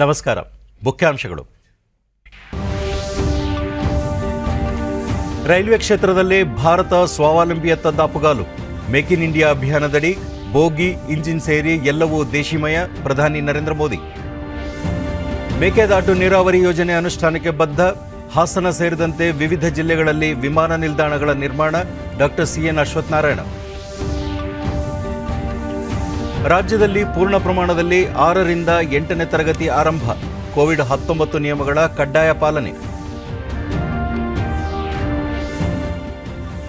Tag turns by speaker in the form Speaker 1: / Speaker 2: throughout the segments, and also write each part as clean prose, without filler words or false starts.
Speaker 1: ನಮಸ್ಕಾರ. ಮುಖ್ಯಾಂಶಗಳು. ರೈಲ್ವೆ ಕ್ಷೇತ್ರದಲ್ಲಿ ಭಾರತ ಸ್ವಾವಲಂಬಿಯತ್ತ ದಾಪುಗಾಲು. ಮೇಕ್ ಇನ್ ಇಂಡಿಯಾ ಅಭಿಯಾನದಡಿ ಬೋಗಿ ಇಂಜಿನ್ ಸೇರಿ ಎಲ್ಲವೂ ದೇಶೀಮಯ. ಪ್ರಧಾನಿ ನರೇಂದ್ರ ಮೋದಿ. ಮೇಕೆದಾಟು ನೀರಾವರಿ ಯೋಜನೆ ಅನುಷ್ಠಾನಕ್ಕೆ ಬದ್ಧ. ಹಾಸನ ಸೇರಿದಂತೆ ವಿವಿಧ ಜಿಲ್ಲೆಗಳಲ್ಲಿ ವಿಮಾನ ನಿಲ್ದಾಣಗಳ ನಿರ್ಮಾಣ. Doctor C N Ashwathnarayan. ರಾಜ್ಯದಲ್ಲಿ ಪೂರ್ಣ ಪ್ರಮಾಣದಲ್ಲಿ 6ರಿಂದ 8ನೇ ತರಗತಿ ಆರಂಭ. ಕೋವಿಡ್-19 ನಿಯಮಗಳ ಕಡ್ಡಾಯ ಪಾಲನೆ.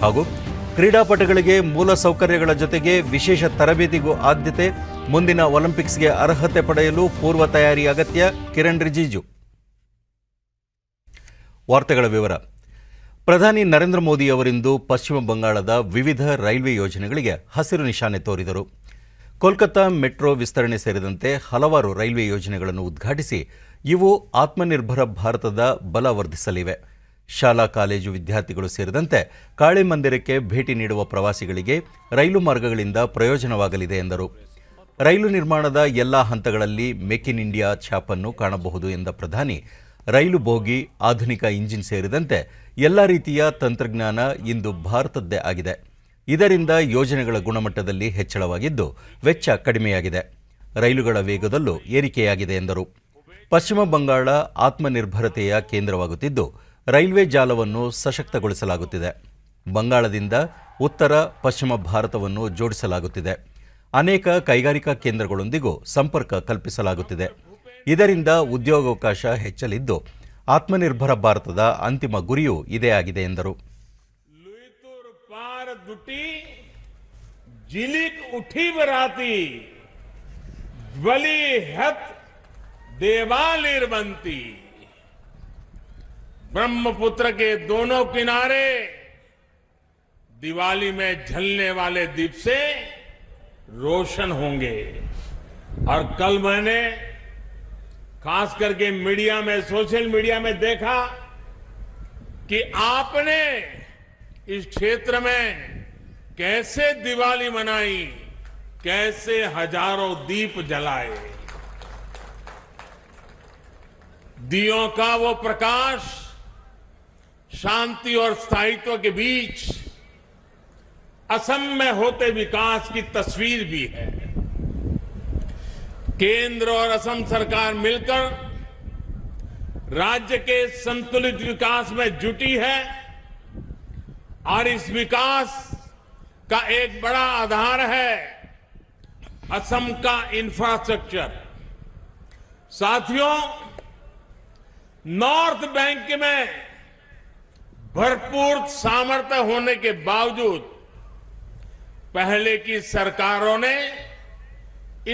Speaker 1: ಹಾಗೂ ಕ್ರೀಡಾಪಟುಗಳಿಗೆ ಮೂಲ ಸೌಕರ್ಯಗಳ ಜೊತೆಗೆ ವಿಶೇಷ ತರಬೇತಿಗೂ ಆದ್ಯತೆ. ಮುಂದಿನ ಒಲಿಂಪಿಕ್ಸ್ಗೆ ಅರ್ಹತೆ ಪಡೆಯಲು ಪೂರ್ವ ತಯಾರಿ ಅಗತ್ಯ. ಕಿರಣ್ ರಿಜಿಜು. ವಾರ್ತೆಗಳ ವಿವರ. ಪ್ರಧಾನಿ ನರೇಂದ್ರ ಮೋದಿ ಅವರಿಂದು ಪಶ್ಚಿಮ ಬಂಗಾಳದ ವಿವಿಧ ರೈಲ್ವೆ ಯೋಜನೆಗಳಿಗೆ ಹಸಿರು ನಿಶಾನೆ ತೋರಿದರು. ಕೋಲ್ಕತ್ತಾ ಮೆಟ್ರೋ ವಿಸ್ತರಣೆ ಸೇರಿದಂತೆ ಹಲವಾರು ರೈಲ್ವೆ ಯೋಜನೆಗಳನ್ನು ಉದ್ಘಾಟಿಸಿ ಇವು ಆತ್ಮನಿರ್ಭರ ಭಾರತದ ಬಲ ವರ್ಧಿಸಲಿವೆ. ಶಾಲಾ ಕಾಲೇಜು ವಿದ್ಯಾರ್ಥಿಗಳು ಸೇರಿದಂತೆ ಕಾಳಿ ಮಂದಿರಕ್ಕೆ ಭೇಟಿ ನೀಡುವ ಪ್ರವಾಸಿಗಳಿಗೆ ರೈಲು ಮಾರ್ಗಗಳಿಂದ ಪ್ರಯೋಜನವಾಗಲಿದೆ ಎಂದರು. ರೈಲು ನಿರ್ಮಾಣದ ಎಲ್ಲಾ ಹಂತಗಳಲ್ಲಿ ಮೇಕ್ ಇನ್ ಇಂಡಿಯಾ ಛಾಪನ್ನು ಕಾಣಬಹುದು ಎಂದ ಪ್ರಧಾನಿ, ರೈಲು ಬೋಗಿ, ಆಧುನಿಕ ಇಂಜಿನ್ ಸೇರಿದಂತೆ ಎಲ್ಲ ರೀತಿಯ ತಂತ್ರಜ್ಞಾನ ಇಂದು ಭಾರತದ್ದೇ ಆಗಿದೆ. ಇದರಿಂದ ಯೋಜನೆಗಳ ಗುಣಮಟ್ಟದಲ್ಲಿ ಹೆಚ್ಚಳವಾಗಿದ್ದು ವೆಚ್ಚ ಕಡಿಮೆಯಾಗಿದೆ. ರೈಲುಗಳ ವೇಗದಲ್ಲೂ ಏರಿಕೆಯಾಗಿದೆ ಎಂದರು. ಪಶ್ಚಿಮ ಬಂಗಾಳ ಆತ್ಮನಿರ್ಭರತೆಯ ಕೇಂದ್ರವಾಗುತ್ತಿದ್ದು ರೈಲ್ವೆ ಜಾಲವನ್ನು ಸಶಕ್ತಗೊಳಿಸಲಾಗುತ್ತಿದೆ. ಬಂಗಾಳದಿಂದ ಉತ್ತರ ಪಶ್ಚಿಮ ಭಾರತವನ್ನು ಜೋಡಿಸಲಾಗುತ್ತಿದೆ. ಅನೇಕ ಕೈಗಾರಿಕಾ ಕೇಂದ್ರಗಳೊಂದಿಗೂ ಸಂಪರ್ಕ ಕಲ್ಪಿಸಲಾಗುತ್ತಿದೆ. ಇದರಿಂದ ಉದ್ಯೋಗಾವಕಾಶ ಹೆಚ್ಚಲಿದ್ದು ಆತ್ಮನಿರ್ಭರ ಭಾರತದ ಅಂತಿಮ ಗುರಿಯೂ ಇದೇ ಆಗಿದೆ ಎಂದರು.
Speaker 2: जिलिक उठी बराती ज्वली हत देवालिर बनती. ब्रह्मपुत्र के दोनों किनारे दिवाली में झलने वाले दीप से रोशन होंगे. और कल मैंने खास करके मीडिया में, सोशल मीडिया में देखा कि आपने इस क्षेत्र में कैसे दिवाली मनाई, कैसे हजारों दीप जलाए. दियों का वो प्रकाश शांति और स्थायित्व के बीच असम में होते विकास की तस्वीर भी है. केंद्र और असम सरकार मिलकर राज्य के संतुलित विकास में जुटी है और इस विकास का एक बड़ा आधार है असम का इंफ्रास्ट्रक्चर. साथियों, नॉर्थ बैंक में भरपूर सामर्थ्य होने के बावजूद पहले की सरकारों ने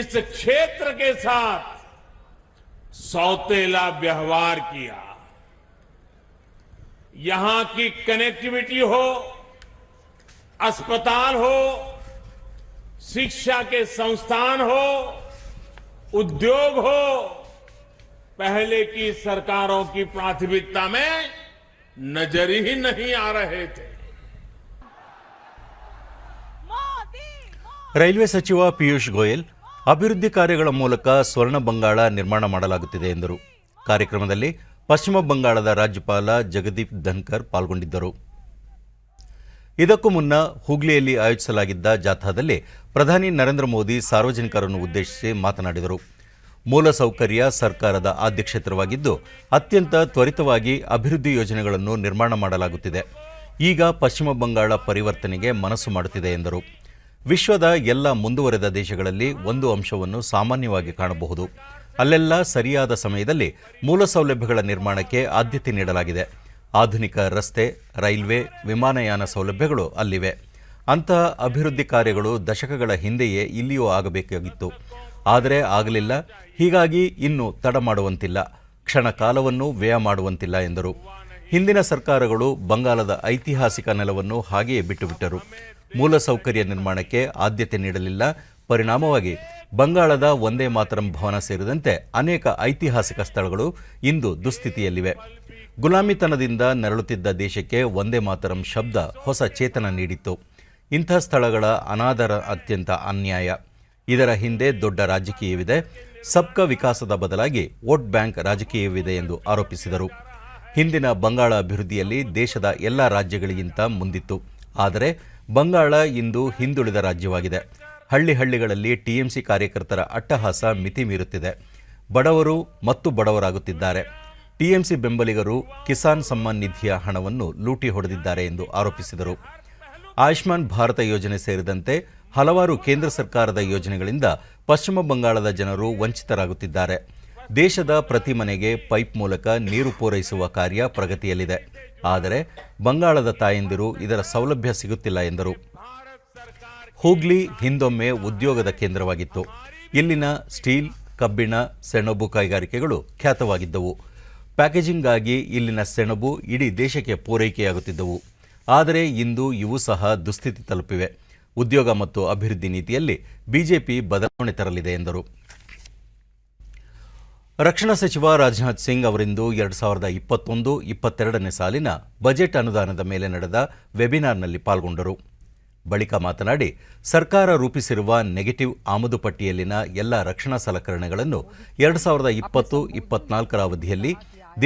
Speaker 2: इस क्षेत्र के साथ सौतेला व्यवहार किया. यहां की कनेक्टिविटी हो, अस्पताल हो, शिक्षा के संस्थान हो, उद्योग हो, पहले की सरकारों की प्राथमिकता में नजर ही नहीं आ रहे थे.
Speaker 1: ರೈಲ್ವೆ ಸಚಿವ ಪಿಯೂಷ್ ಗೋಯಲ್, ಅಭಿವೃದ್ಧಿ ಕಾರ್ಯಗಳ ಮೂಲಕ ಸ್ವರ್ಣ ಬಂಗಾಳ ನಿರ್ಮಾಣ ಮಾಡಲಾಗುತ್ತಿದೆ ಎಂದರು. ಕಾರ್ಯಕ್ರಮದಲ್ಲಿ ಪಶ್ಚಿಮ ಬಂಗಾಳದ ರಾಜ್ಯಪಾಲ ಜಗದೀಪ್ ಧನ್ಕರ್ ಪಾಲ್ಗೊಂಡಿದ್ದರು. ಇದಕ್ಕೂ ಮುನ್ನ ಹುಗ್ಲಿಯಲ್ಲಿ ಆಯೋಜಿಸಲಾಗಿದ್ದ ಜಾಥಾದಲ್ಲಿ ಪ್ರಧಾನಿ ನರೇಂದ್ರ ಮೋದಿ ಸಾರ್ವಜನಿಕರನ್ನು ಉದ್ದೇಶಿಸಿ ಮಾತನಾಡಿದರು. ಮೂಲಸೌಕರ್ಯ ಸರ್ಕಾರದ ಆದ್ಯ ಕ್ಷೇತ್ರವಾಗಿದ್ದು ಅತ್ಯಂತ ತ್ವರಿತವಾಗಿ ಅಭಿವೃದ್ಧಿ ಯೋಜನೆಗಳನ್ನು ನಿರ್ಮಾಣ ಮಾಡಲಾಗುತ್ತಿದೆ. ಈಗ ಪಶ್ಚಿಮ ಬಂಗಾಳ ಪರಿವರ್ತನೆಗೆ ಮನಸ್ಸು ಮಾಡುತ್ತಿದೆ ಎಂದರು. ವಿಶ್ವದ ಎಲ್ಲ ಮುಂದುವರೆದ ದೇಶಗಳಲ್ಲಿ ಒಂದು ಅಂಶವನ್ನು ಸಾಮಾನ್ಯವಾಗಿ ಕಾಣಬಹುದು. ಅಲ್ಲೆಲ್ಲ ಸರಿಯಾದ ಸಮಯದಲ್ಲಿ ಮೂಲಸೌಲಭ್ಯಗಳ ನಿರ್ಮಾಣಕ್ಕೆ ಆದ್ಯತೆ ನೀಡಲಾಗಿದೆ. ಆಧುನಿಕ ರಸ್ತೆ, ರೈಲ್ವೆ, ವಿಮಾನಯಾನ ಸೌಲಭ್ಯಗಳು ಅಲ್ಲಿವೆ. ಅಂತಹ ಅಭಿವೃದ್ಧಿ ಕಾರ್ಯಗಳು ದಶಕಗಳ ಹಿಂದೆಯೇ ಇಲ್ಲಿಯೂ ಆಗಬೇಕಾಗಿತ್ತು. ಆದರೆ ಆಗಲಿಲ್ಲ. ಹೀಗಾಗಿ ಇನ್ನು ತಡ ಮಾಡುವಂತಿಲ್ಲ, ಕ್ಷಣ ಕಾಲವನ್ನು ವ್ಯಯ ಮಾಡುವಂತಿಲ್ಲ ಎಂದರು. ಹಿಂದಿನ ಸರ್ಕಾರಗಳು ಬಂಗಾಲದ ಐತಿಹಾಸಿಕ ನೆಲವನ್ನು ಹಾಗೆಯೇ ಬಿಟ್ಟುಬಿಟ್ಟರು. ಮೂಲಸೌಕರ್ಯ ನಿರ್ಮಾಣಕ್ಕೆ ಆದ್ಯತೆ ನೀಡಲಿಲ್ಲ. ಪರಿಣಾಮವಾಗಿ ಬಂಗಾಳದ ವಂದೇ ಮಾತರಂ ಭವನ ಸೇರಿದಂತೆ ಅನೇಕ ಐತಿಹಾಸಿಕ ಸ್ಥಳಗಳು ಇಂದು ದುಸ್ಥಿತಿಯಲ್ಲಿವೆ. ಗುಲಾಮಿತನದಿಂದ ನರಳುತ್ತಿದ್ದ ದೇಶಕ್ಕೆ ವಂದೇ ಮಾತರಂ ಶಬ್ದ ಹೊಸ ಚೇತನ ನೀಡಿತ್ತು. ಇಂಥ ಸ್ಥಳಗಳ ಅನಾದರ ಅತ್ಯಂತ ಅನ್ಯಾಯ. ಇದರ ಹಿಂದೆ ದೊಡ್ಡ ರಾಜಕೀಯವಿದೆ. ಸಬ್ಕಾ ವಿಕಾಸದ ಬದಲಾಗಿ ವೋಟ್ ಬ್ಯಾಂಕ್ ರಾಜಕೀಯವಿದೆ ಎಂದು ಆರೋಪಿಸಿದರು. ಹಿಂದಿನ ಬಂಗಾಳ ಅಭಿವೃದ್ಧಿಯಲ್ಲಿ ದೇಶದ ಎಲ್ಲ ರಾಜ್ಯಗಳಿಗಿಂತ ಮುಂದಿತ್ತು. ಆದರೆ ಬಂಗಾಳ ಇಂದು ಹಿಂದುಳಿದ ರಾಜ್ಯವಾಗಿದೆ. ಹಳ್ಳಿಗಳಲ್ಲಿ ಟಿಎಂಸಿ ಕಾರ್ಯಕರ್ತರ ಅಟ್ಟಹಾಸ ಮಿತಿ ಮೀರುತ್ತಿದೆ. ಬಡವರು ಮತ್ತು ಬಡವರಾಗುತ್ತಿದ್ದಾರೆ. ಟಿಎಂಸಿ ಬೆಂಬಲಿಗರು ಕಿಸಾನ್ ಸಮ್ಮಾನ್ ನಿಧಿಯ ಹಣವನ್ನು ಲೂಟಿ ಹೊಡೆದಿದ್ದಾರೆ ಎಂದು ಆರೋಪಿಸಿದರು. ಆಯುಷ್ಮಾನ್ ಭಾರತ ಯೋಜನೆ ಸೇರಿದಂತೆ ಹಲವಾರು ಕೇಂದ್ರ ಸರ್ಕಾರದ ಯೋಜನೆಗಳಿಂದ ಪಶ್ಚಿಮ ಬಂಗಾಳದ ಜನರು ವಂಚಿತರಾಗುತ್ತಿದ್ದಾರೆ. ದೇಶದ ಪ್ರತಿ ಮನೆಗೆ ಪೈಪ್ ಮೂಲಕ ನೀರು ಪೂರೈಸುವ ಕಾರ್ಯ ಪ್ರಗತಿಯಲ್ಲಿದೆ. ಆದರೆ ಬಂಗಾಳದ ತಾಯಂದಿರು ಇದರ ಸೌಲಭ್ಯ ಸಿಗುತ್ತಿಲ್ಲ ಎಂದರು. ಹೂಗ್ಲಿ ಹಿಂದೊಮ್ಮೆ ಉದ್ಯೋಗದ ಕೇಂದ್ರವಾಗಿತ್ತು. ಇಲ್ಲಿನ ಸ್ಟೀಲ್, ಕಬ್ಬಿಣ, ಸೆಣಬು ಕೈಗಾರಿಕೆಗಳು ಖ್ಯಾತವಾಗಿದ್ದವು. ಪ್ಯಾಕೇಜಿಂಗ್ಗಾಗಿ ಇಲ್ಲಿನ ಸೆಣಬು ಇಡೀ ದೇಶಕ್ಕೆ ಪೂರೈಕೆಯಾಗುತ್ತಿದ್ದವು. ಆದರೆ ಇಂದು ಇವು ಸಹ ದುಸ್ಥಿತಿ ತಲುಪಿವೆ. ಉದ್ಯೋಗ ಮತ್ತು ಅಭಿವೃದ್ಧಿ ನೀತಿಯಲ್ಲಿ ಬಿಜೆಪಿ ಬದಲಾವಣೆ ತರಲಿದೆ ಎಂದರು. ರಕ್ಷಣಾ ಸಚಿವ ರಾಜನಾಥ್ ಸಿಂಗ್ ಅವರಿಂದು 2021-22ನೇ ಸಾಲಿನ ಬಜೆಟ್ ಅನುದಾನದ ಮೇಲೆ ನಡೆದ ವೆಬಿನಾರ್ನಲ್ಲಿ ಪಾಲ್ಗೊಂಡರು. ಬಳಿಕ ಮಾತನಾಡಿ, ಸರ್ಕಾರ ರೂಪಿಸಿರುವ ನೆಗೆಟಿವ್ ಆಮದು ಪಟ್ಟಿಯಲ್ಲಿನ ಎಲ್ಲ ರಕ್ಷಣಾ ಸಲಕರಣೆಗಳನ್ನು 2020-24ರ ಅವಧಿಯಲ್ಲಿ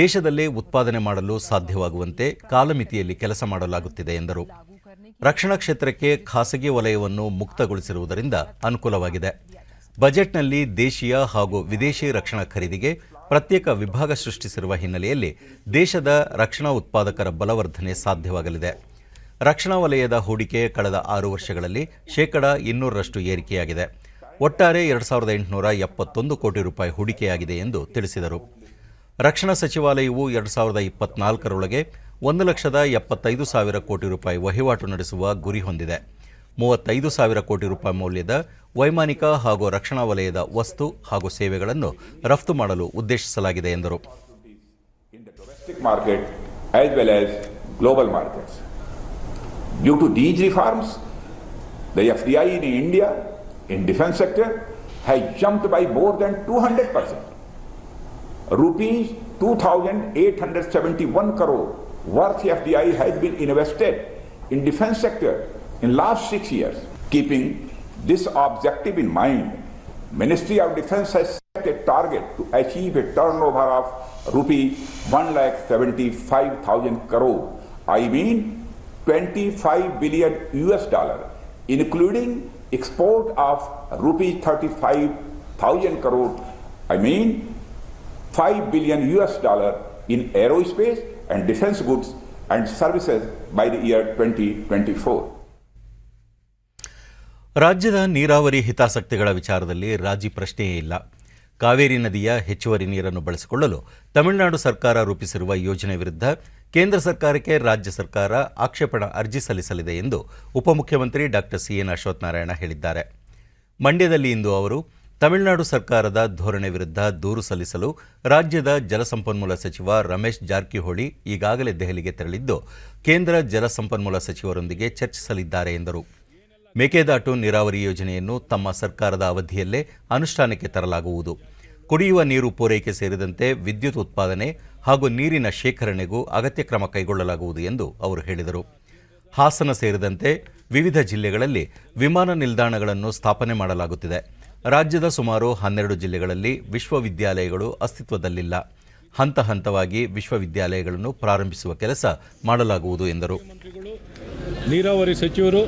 Speaker 1: ದೇಶದಲ್ಲೇ ಉತ್ಪಾದನೆ ಮಾಡಲು ಸಾಧ್ಯವಾಗುವಂತೆ ಕಾಲಮಿತಿಯಲ್ಲಿ ಕೆಲಸ ಮಾಡಲಾಗುತ್ತಿದೆ ಎಂದರು. ರಕ್ಷಣಾ ಕ್ಷೇತ್ರಕ್ಕೆ ಖಾಸಗಿ ವಲಯವನ್ನು ಮುಕ್ತಗೊಳಿಸಿರುವುದರಿಂದ ಅನುಕೂಲವಾಗಿದೆ. ಬಜೆಟ್ನಲ್ಲಿ ದೇಶೀಯ ಹಾಗೂ ವಿದೇಶಿ ರಕ್ಷಣಾ ಖರೀದಿಗೆ ಪ್ರತ್ಯೇಕ ವಿಭಾಗ ಸೃಷ್ಟಿಸಿರುವ ಹಿನ್ನೆಲೆಯಲ್ಲಿ ದೇಶದ ರಕ್ಷಣಾ ಉತ್ಪಾದಕರ ಬಲವರ್ಧನೆ ಸಾಧ್ಯವಾಗಲಿದೆ. ರಕ್ಷಣಾ ವಲಯದ ಹೂಡಿಕೆ ಕಳೆದ 6 ವರ್ಷಗಳಲ್ಲಿ ಶೇಕಡ 200ರಷ್ಟು ಏರಿಕೆಯಾಗಿದೆ. ಒಟ್ಟಾರೆ 2871 ಕೋಟಿ ರೂಪಾಯಿ ಹೂಡಿಕೆಯಾಗಿದೆ ಎಂದು ತಿಳಿಸಿದರು. ರಕ್ಷಣಾ ಸಚಿವಾಲಯವು 2024ರೊಳಗೆ 1,75,000 ಕೋಟಿ ರೂಪಾಯಿ ವಹಿವಾಟು ನಡೆಸುವ ಗುರಿ ಹೊಂದಿದೆ. 35,000 ಕೋಟಿ ರೂಪಾಯಿ ಮೌಲ್ಯದ ವೈಮಾನಿಕ ಹಾಗೂ ರಕ್ಷಣಾ ವಲಯದ ವಸ್ತು ಹಾಗೂ ಸೇವೆಗಳನ್ನು ರಫ್ತು ಮಾಡಲು ಉದ್ದೇಶಿಸಲಾಗಿದೆ ಎಂದರು.
Speaker 3: Due to these reforms, the FDI in India in defense sector has jumped by more than 200%. Rupees 2,871 crore worth FDI has been invested in defense sector in last 6 years. Keeping this objective in mind, Ministry of Defense has set a target to achieve a turnover of rupees 1,75,000 crore. I mean 25 billion US dollar, including export of rupees 35,000 crore. I mean 5 billion US dollar in aerospace and defense goods and services by the year 2024.
Speaker 1: ರಾಜ್ಯದ ನೀರಾವರಿ ಹಿತಾಸಕ್ತಿಗಳ ವಿಚಾರದಲ್ಲಿ ರಾಜಿ ಪ್ರಶ್ನೆಯೇ ಇಲ್ಲ. ಕಾವೇರಿ ನದಿಯ ಹೆಚ್ಚುವರಿ ನೀರನ್ನು ಬಳಸಿಕೊಳ್ಳಲು ತಮಿಳುನಾಡು ಸರ್ಕಾರ ರೂಪಿಸಿರುವ ಯೋಜನೆ ವಿರುದ್ಧ ಕೇಂದ್ರ ಸರ್ಕಾರಕ್ಕೆ ರಾಜ್ಯ ಸರ್ಕಾರ ಆಕ್ಷೇಪಣಾ ಅರ್ಜಿ ಸಲ್ಲಿಸಲಿದೆ ಎಂದು ಉಪಮುಖ್ಯಮಂತ್ರಿ ಡಾ ಸಿ.ಎನ್. ಅಶ್ವತ್ಥನಾರಾಯಣ ಹೇಳಿದ್ದಾರೆ. ಮಂಡ್ಯದಲ್ಲಿ ಇಂದು ಅವರು ತಮಿಳುನಾಡು ಸರ್ಕಾರದ ಧೋರಣೆ ವಿರುದ್ಧ ದೂರು ಸಲ್ಲಿಸಲು ರಾಜ್ಯದ ಜಲಸಂಪನ್ಮೂಲ ಸಚಿವ ರಮೇಶ್ ಜಾರಕಿಹೊಳಿ ಈಗಾಗಲೇ ದೆಹಲಿಗೆ ತೆರಳಿದ್ದು, ಕೇಂದ್ರ ಜಲಸಂಪನ್ಮೂಲ ಸಚಿವರೊಂದಿಗೆ ಚರ್ಚಿಸಲಿದ್ದಾರೆ ಎಂದರು. ಮೇಕೆದಾಟು ನೀರಾವರಿ ಯೋಜನೆಯನ್ನು ತಮ್ಮ ಸರ್ಕಾರದ ಅವಧಿಯಲ್ಲೇ ಅನುಷ್ಠಾನಕ್ಕೆ ತರಲಾಗುವುದು. ಕುಡಿಯುವ ನೀರು ಪೂರೈಕೆ ಸೇರಿದಂತೆ ವಿದ್ಯುತ್ ಉತ್ಪಾದನೆ ಹಾಗೂ ನೀರಿನ ಶೇಖರಣೆಗೂ ಅಗತ್ಯ ಕ್ರಮ ಕೈಗೊಳ್ಳಲಾಗುವುದು ಎಂದು ಅವರು ಹೇಳಿದರು. ಹಾಸನ ಸೇರಿದಂತೆ ವಿವಿಧ ಜಿಲ್ಲೆಗಳಲ್ಲಿ ವಿಮಾನ ನಿಲ್ದಾಣಗಳನ್ನು ಸ್ಥಾಪನೆ ಮಾಡಲಾಗುತ್ತಿದೆ. ರಾಜ್ಯದ ಸುಮಾರು 12 ಜಿಲ್ಲೆಗಳಲ್ಲಿ ವಿಶ್ವವಿದ್ಯಾಲಯಗಳು ಅಸ್ತಿತ್ವದಲ್ಲಿಲ್ಲ. ಹಂತ ಹಂತವಾಗಿ ವಿಶ್ವವಿದ್ಯಾಲಯಗಳನ್ನು ಪ್ರಾರಂಭಿಸುವ ಕೆಲಸ ಮಾಡಲಾಗುವುದು ಎಂದರು.
Speaker 4: ನೀರಾವರಿ ಸಚಿವರು,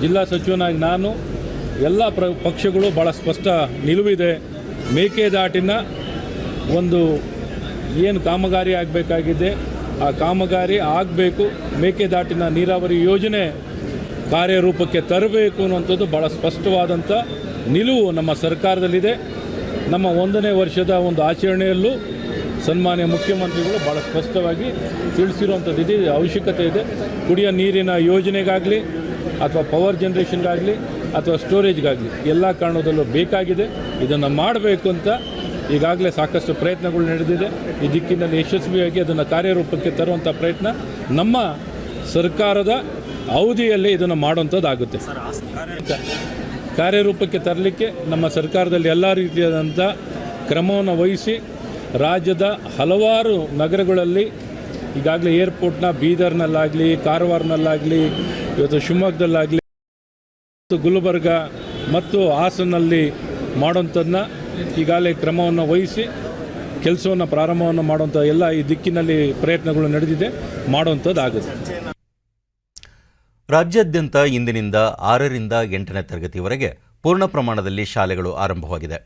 Speaker 4: ಜಿಲ್ಲಾ ಸಚಿವನಾಗಿ ನಾನು, ಎಲ್ಲ ಪಕ್ಷಗಳು ಭಾಳ ಸ್ಪಷ್ಟ ನಿಲುವಿದೆ. ಮೇಕೆದಾಟಿನ ಒಂದು ಏನು ಕಾಮಗಾರಿ ಆಗಬೇಕಾಗಿದೆ ಆ ಕಾಮಗಾರಿ ಆಗಬೇಕು. ಮೇಕೆದಾಟಿನ ನೀರಾವರಿ ಯೋಜನೆ ಕಾರ್ಯರೂಪಕ್ಕೆ ತರಬೇಕು ಅನ್ನುವಂಥದ್ದು ಭಾಳ ಸ್ಪಷ್ಟವಾದಂಥ ನಿಲುವು ನಮ್ಮ ಸರ್ಕಾರದಲ್ಲಿದೆ. ನಮ್ಮ 1ನೇ ವರ್ಷದ ಒಂದು ಆಚರಣೆಯಲ್ಲೂ ಸನ್ಮಾನ್ಯ ಮುಖ್ಯಮಂತ್ರಿಗಳು ಭಾಳ ಸ್ಪಷ್ಟವಾಗಿ ತಿಳಿಸಿರುವಂಥದ್ದು ಇದೆ, ಅವಶ್ಯಕತೆ ಇದೆ. ಕುಡಿಯೋ ನೀರಿನ ಯೋಜನೆಗಾಗಲಿ ಅಥವಾ ಪವರ್ ಜನ್ರೇಷನ್ಗಾಗಲಿ ಅಥವಾ ಸ್ಟೋರೇಜ್ಗಾಗಲಿ ಎಲ್ಲ ಕಾರಣದಲ್ಲೂ ಬೇಕಾಗಿದೆ. ಇದನ್ನು ಮಾಡಬೇಕು ಅಂತ ಈಗಾಗಲೇ ಸಾಕಷ್ಟು ಪ್ರಯತ್ನಗಳು ನಡೆದಿದೆ. ಈ ದಿಕ್ಕಿನಲ್ಲಿ ಯಶಸ್ವಿಯಾಗಿ ಅದನ್ನು ಕಾರ್ಯರೂಪಕ್ಕೆ ತರುವಂಥ ಪ್ರಯತ್ನ ನಮ್ಮ ಸರ್ಕಾರದ ಅವಧಿಯಲ್ಲಿ ಇದನ್ನು ಮಾಡುವಂಥದ್ದಾಗುತ್ತೆ. ಕಾರ್ಯರೂಪಕ್ಕೆ ತರಲಿಕ್ಕೆ ನಮ್ಮ ಸರ್ಕಾರದಲ್ಲಿ ಎಲ್ಲ ರೀತಿಯಾದಂಥ ಕ್ರಮವನ್ನು ವಹಿಸಿ ರಾಜ್ಯದ ಹಲವಾರು ನಗರಗಳಲ್ಲಿ ಈಗಾಗಲೇ ಏರ್ಪೋರ್ಟ್ನ ಬೀದರ್ನಲ್ಲಾಗಲಿ, ಕಾರವಾರನಲ್ಲಾಗಲಿ, ಇವತ್ತು ಶಿವಮೊಗ್ಗದಲ್ಲಾಗಲಿ, ಗುಲ್ಬರ್ಗ ಮತ್ತು ಹಾಸನಲ್ಲಿ ಮಾಡುವಂಥದ್ದನ್ನ ಈಗಾಗಲೇ ಕ್ರಮವನ್ನು ವಹಿಸಿ ಕೆಲಸವನ್ನು ಪ್ರಾರಂಭವನ್ನು ಮಾಡುವಂಥ ಎಲ್ಲ ಈ ದಿಕ್ಕಿನಲ್ಲಿ ಪ್ರಯತ್ನಗಳು ನಡೆದಿದೆ, ಮಾಡುವಂಥದ್ದಾಗುತ್ತೆ.
Speaker 1: ರಾಜ್ಯಾದ್ಯಂತ ಇಂದಿನಿಂದ 6ರಿಂದ 8ನೇ ತರಗತಿವರೆಗೆ ಪೂರ್ಣ ಪ್ರಮಾಣದಲ್ಲಿ ಶಾಲೆಗಳು ಆರಂಭವಾಗಿದೆ.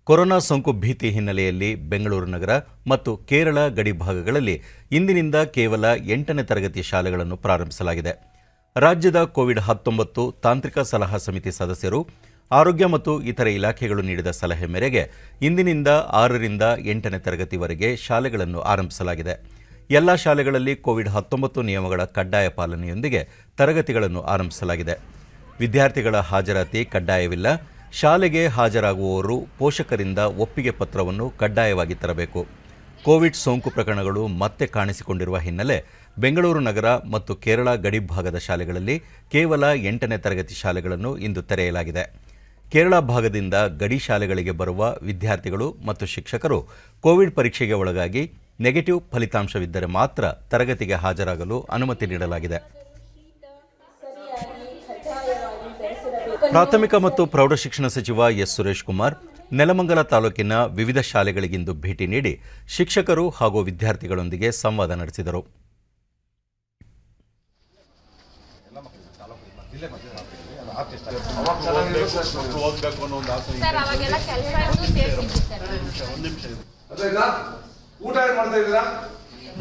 Speaker 1: ಕೊರೋನಾ ಸೋಂಕು ಭೀತಿ ಹಿನ್ನೆಲೆಯಲ್ಲಿ ಬೆಂಗಳೂರು ನಗರ ಮತ್ತು ಕೇರಳ ಗಡಿ ಭಾಗಗಳಲ್ಲಿ ಇಂದಿನಿಂದ ಕೇವಲ 8ನೇ ತರಗತಿ ಶಾಲೆಗಳನ್ನು ಪ್ರಾರಂಭಿಸಲಾಗಿದೆ. ರಾಜ್ಯದ ಕೋವಿಡ್-19 ತಾಂತ್ರಿಕ ಸಲಹಾ ಸಮಿತಿ ಸದಸ್ಯರು, ಆರೋಗ್ಯ ಮತ್ತು ಇತರೆ ಇಲಾಖೆಗಳು ನೀಡಿದ ಸಲಹೆ ಮೇರೆಗೆ ಇಂದಿನಿಂದ 6ರಿಂದ 8ನೇ ತರಗತಿವರೆಗೆ ಶಾಲೆಗಳನ್ನು ಆರಂಭಿಸಲಾಗಿದೆ. ಎಲ್ಲ ಶಾಲೆಗಳಲ್ಲಿ ಕೋವಿಡ್-19 ನಿಯಮಗಳ ಕಡ್ಡಾಯ ಪಾಲನೆಯೊಂದಿಗೆ ತರಗತಿಗಳನ್ನು ಆರಂಭಿಸಲಾಗಿದೆ. ವಿದ್ಯಾರ್ಥಿಗಳ ಹಾಜರಾತಿ ಕಡ್ಡಾಯವಿಲ್ಲ. ಶಾಲೆಗೆ ಹಾಜರಾಗುವವರು ಪೋಷಕರಿಂದ ಒಪ್ಪಿಗೆ ಪತ್ರವನ್ನು ಕಡ್ಡಾಯವಾಗಿ ತರಬೇಕು. ಕೋವಿಡ್ ಸೋಂಕು ಪ್ರಕರಣಗಳು ಮತ್ತೆ ಕಾಣಿಸಿಕೊಂಡಿರುವ ಹಿನ್ನೆಲೆ ಬೆಂಗಳೂರು ನಗರ ಮತ್ತು ಕೇರಳ ಗಡಿ ಭಾಗದ ಶಾಲೆಗಳಲ್ಲಿ ಕೇವಲ 8ನೇ ತರಗತಿ ಶಾಲೆಗಳನ್ನು ಇಂದು ತೆರೆಯಲಾಗಿದೆ. ಕೇರಳ ಭಾಗದಿಂದ ಗಡಿ ಶಾಲೆಗಳಿಗೆ ಬರುವ ವಿದ್ಯಾರ್ಥಿಗಳು ಮತ್ತು ಶಿಕ್ಷಕರು ಕೋವಿಡ್ ಪರೀಕ್ಷೆಗೆ ಒಳಗಾಗಿ ನೆಗೆಟಿವ್ ಫಲಿತಾಂಶವಿದ್ದರೆ ಮಾತ್ರ ತರಗತಿಗೆ ಹಾಜರಾಗಲು ಅನುಮತಿ ನೀಡಲಾಗಿದೆ. ಪ್ರಾಥಮಿಕ ಮತ್ತು ಪ್ರೌಢಶಿಕ್ಷಣ ಸಚಿವ ಎಸ್ ಸುರೇಶ್ ಕುಮಾರ್ ನೆಲಮಂಗಲ ತಾಲೂಕಿನ ವಿವಿಧ ಶಾಲೆಗಳಿಗಿಂದು ಭೇಟಿ ನೀಡಿ ಶಿಕ್ಷಕರು ಹಾಗೂ ವಿದ್ಯಾರ್ಥಿಗಳೊಂದಿಗೆ ಸಂವಾದ ನಡೆಸಿದರು.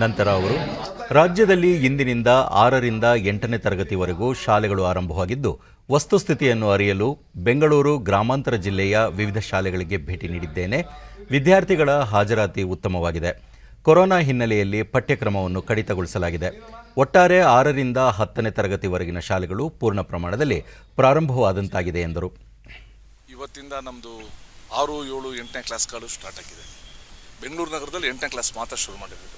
Speaker 1: ನಂತರ ಅವರು ರಾಜ್ಯದಲ್ಲಿ ಇಂದಿನಿಂದ 6ರಿಂದ 8ನೇ ತರಗತಿವರೆಗೂ ಶಾಲೆಗಳು ಆರಂಭವಾಗಿದ್ದು ವಸ್ತುಸ್ಥಿತಿಯನ್ನು ಅರಿಯಲು ಬೆಂಗಳೂರು ಗ್ರಾಮಾಂತರ ಜಿಲ್ಲೆಯ ವಿವಿಧ ಶಾಲೆಗಳಿಗೆ ಭೇಟಿ ನೀಡಿದ್ದೇನೆ. ವಿದ್ಯಾರ್ಥಿಗಳ ಹಾಜರಾತಿ ಉತ್ತಮವಾಗಿದೆ. ಕೊರೋನಾ ಹಿನ್ನೆಲೆಯಲ್ಲಿ ಪಠ್ಯಕ್ರಮವನ್ನು ಕಡಿತಗೊಳಿಸಲಾಗಿದೆ. ಒಟ್ಟಾರೆ 6ರಿಂದ 10ನೇ ತರಗತಿವರೆಗಿನ ಶಾಲೆಗಳು ಪೂರ್ಣ ಪ್ರಮಾಣದಲ್ಲಿ ಪ್ರಾರಂಭವಾದಂತಾಗಿದೆ ಎಂದರು.
Speaker 5: ಇವತ್ತಿಂದ ನಮ್ಮದು 6, 7, 8ನೇ ಕ್ಲಾಸ್ಗಳು ಸ್ಟಾರ್ಟ್ ಆಗಿದೆ. ಬೆಂಗಳೂರು ನಗರದಲ್ಲಿ 8ನೇ ಕ್ಲಾಸ್ ಮಾತ್ರ ಶುರು ಮಾಡಿರೋದು.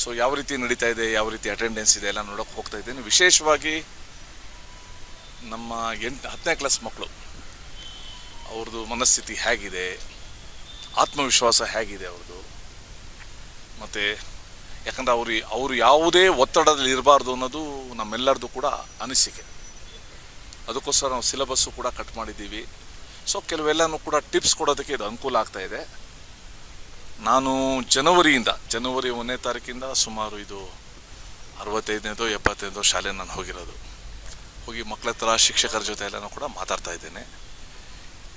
Speaker 5: ಸೊ ಯಾವ ರೀತಿ ನಡೀತಾ ಇದೆ, ಯಾವ ರೀತಿ ಅಟೆಂಡೆನ್ಸ್ ಇದೆ ಎಲ್ಲ ನೋಡೋಕೆ ಹೋಗ್ತಾ ಇದ್ದೇನೆ. ವಿಶೇಷವಾಗಿ ನಮ್ಮ 10ನೇ ಕ್ಲಾಸ್ ಮಕ್ಕಳು ಅವ್ರದ್ದು ಮನಸ್ಥಿತಿ ಹೇಗಿದೆ, ಆತ್ಮವಿಶ್ವಾಸ ಹೇಗಿದೆ ಅವ್ರದ್ದು, ಮತ್ತು ಯಾಕಂದರೆ ಅವರು ಯಾವುದೇ ಒತ್ತಡದಲ್ಲಿ ಇರಬಾರ್ದು ಅನ್ನೋದು ನಮ್ಮೆಲ್ಲರದು ಕೂಡ ಅನಿಸಿಕೆ. ಅದಕ್ಕೋಸ್ಕರ ನಾವು ಸಿಲೆಬಸ್ಸು ಕೂಡ ಕಟ್ ಮಾಡಿದ್ದೀವಿ. ಸೊ ಕೆಲವೆಲ್ಲನೂ ಕೂಡ ಟಿಪ್ಸ್ ಕೊಡೋದಕ್ಕೆ ಇದು ಅನುಕೂಲ ಆಗ್ತಾ ಇದೆ. ನಾನು ಜನವರಿ 1ನೇ ತಾರೀಕಿಂದ ಸುಮಾರು ಇದು 65ನೇದೋ 70ನೇದೋ ಶಾಲೆ ನಾನು ಹೋಗಿ ಮಕ್ಕಳ ಹತ್ರ ಶಿಕ್ಷಕರ ಜೊತೆ ಎಲ್ಲನೂ ಕೂಡ ಮಾತಾಡ್ತಾ ಇದ್ದೇನೆ.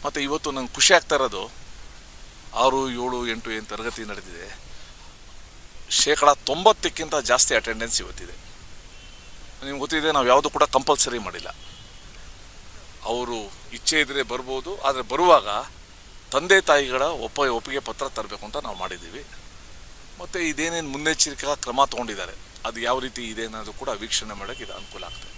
Speaker 5: ಮತ್ತು ಇವತ್ತು ನಂಗೆ ಖುಷಿ ಆಗ್ತಾ ಇರೋದು 6, 7, 8 ಏನು ತರಗತಿ ನಡೆದಿದೆ, 90%ಕ್ಕಿಂತ ಜಾಸ್ತಿ ಅಟೆಂಡೆನ್ಸ್ ಇವತ್ತಿದೆ. ನಿಮ್ಗೆ ಗೊತ್ತಿದೆ, ನಾವು ಯಾವುದು ಕೂಡ ಕಂಪಲ್ಸರಿ ಮಾಡಿಲ್ಲ. ಅವರು ಇಚ್ಛೆ ಇದ್ದರೆ ಬರ್ಬೋದು, ಆದರೆ ಬರುವಾಗ ತಂದೆ ತಾಯಿಗಳ ಒಪ್ಪಿಗೆ ಪತ್ರ ತರಬೇಕು ಅಂತ ನಾವು ಮಾಡಿದ್ದೀವಿ. ಮತ್ತು ಇದೇನೇನು ಮುನ್ನೆಚ್ಚರಿಕಾ ಕ್ರಮ ತೊಗೊಂಡಿದ್ದಾರೆ ಅದು ಯಾವ ರೀತಿ ಇದೆ ಅನ್ನೋದು ಕೂಡ ವೀಕ್ಷಣೆ ಮಾಡೋಕ್ಕೆ ಇದು ಅನುಕೂಲ ಆಗ್ತದೆ.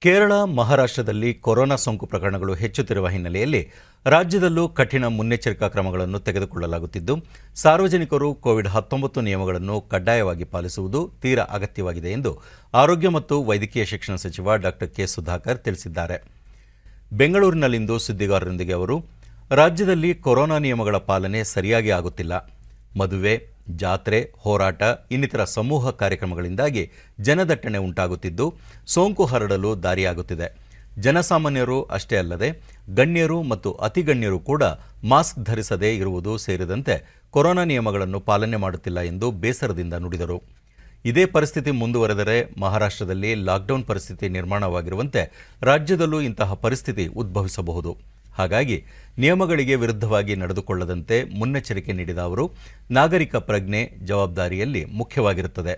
Speaker 1: ಕೇರಳ, ಮಹಾರಾಷ್ಟ್ರದಲ್ಲಿ ಕೊರೋನಾ ಸೋಂಕು ಪ್ರಕರಣಗಳು ಹೆಚ್ಚುತ್ತಿರುವ ಹಿನ್ನೆಲೆಯಲ್ಲಿ ರಾಜ್ಯದಲ್ಲೂ ಕಠಿಣ ಮುನ್ನೆಚ್ಚರಿಕಾ ಕ್ರಮಗಳನ್ನು ತೆಗೆದುಕೊಳ್ಳಲಾಗುತ್ತಿದ್ದು, ಸಾರ್ವಜನಿಕರು ಕೋವಿಡ್-19 ನಿಯಮಗಳನ್ನು ಕಡ್ಡಾಯವಾಗಿ ಪಾಲಿಸುವುದು ತೀರಾ ಅಗತ್ಯವಾಗಿದೆ ಎಂದು ಆರೋಗ್ಯ ಮತ್ತು ವೈದ್ಯಕೀಯ ಶಿಕ್ಷಣ ಸಚಿವ ಡಾ ಕೆ ಸುಧಾಕರ್ ತಿಳಿಸಿದ್ದಾರೆ. ಬೆಂಗಳೂರಿನಲ್ಲಿಂದು ಸುದ್ದಿಗಾರರೊಂದಿಗೆ ಅವರು, ರಾಜ್ಯದಲ್ಲಿ ಕೊರೋನಾ ನಿಯಮಗಳ ಪಾಲನೆ ಸರಿಯಾಗಿ ಆಗುತ್ತಿಲ್ಲ. ಮದುವೆ, ಜಾತ್ರೆ, ಹೋರಾಟ ಇನ್ನಿತರ ಸಮೂಹ ಕಾರ್ಯಕ್ರಮಗಳಿಂದಾಗಿ ಜನದಟ್ಟಣೆ ಉಂಟಾಗುತ್ತಿದ್ದು ಸೋಂಕು ಹರಡಲು ದಾರಿಯಾಗುತ್ತಿದೆ. ಜನಸಾಮಾನ್ಯರು ಅಷ್ಟೇ ಅಲ್ಲದೆ ಗಣ್ಯರು ಮತ್ತು ಅತಿಗಣ್ಯರು ಕೂಡ ಮಾಸ್ಕ್ ಧರಿಸದೇ ಇರುವುದು ಸೇರಿದಂತೆ ಕೊರೋನಾ ನಿಯಮಗಳನ್ನು ಪಾಲನೆ ಮಾಡುತ್ತಿಲ್ಲ ಎಂದು ಬೇಸರದಿಂದ ನುಡಿದರು. ಇದೇ ಪರಿಸ್ಥಿತಿ ಮುಂದುವರೆದರೆ ಮಹಾರಾಷ್ಟ್ರದಲ್ಲಿ ಲಾಕ್ಡೌನ್ ಪರಿಸ್ಥಿತಿ ನಿರ್ಮಾಣವಾಗಿರುವಂತೆ ರಾಜ್ಯದಲ್ಲೂ ಇಂತಹ ಪರಿಸ್ಥಿತಿ ಉದ್ಭವಿಸಬಹುದು. ಹಾಗಾಗಿ ನಿಯಮಗಳಿಗೆ ವಿರುದ್ಧವಾಗಿ ನಡೆದುಕೊಳ್ಳದಂತೆ ಮುನ್ನೆಚ್ಚರಿಕೆ ನೀಡಿದ ಅವರು, ನಾಗರಿಕ ಪ್ರಜ್ಞೆ, ಜವಾಬ್ದಾರಿಯಲ್ಲಿ ಮುಖ್ಯವಾಗಿರುತ್ತದೆ.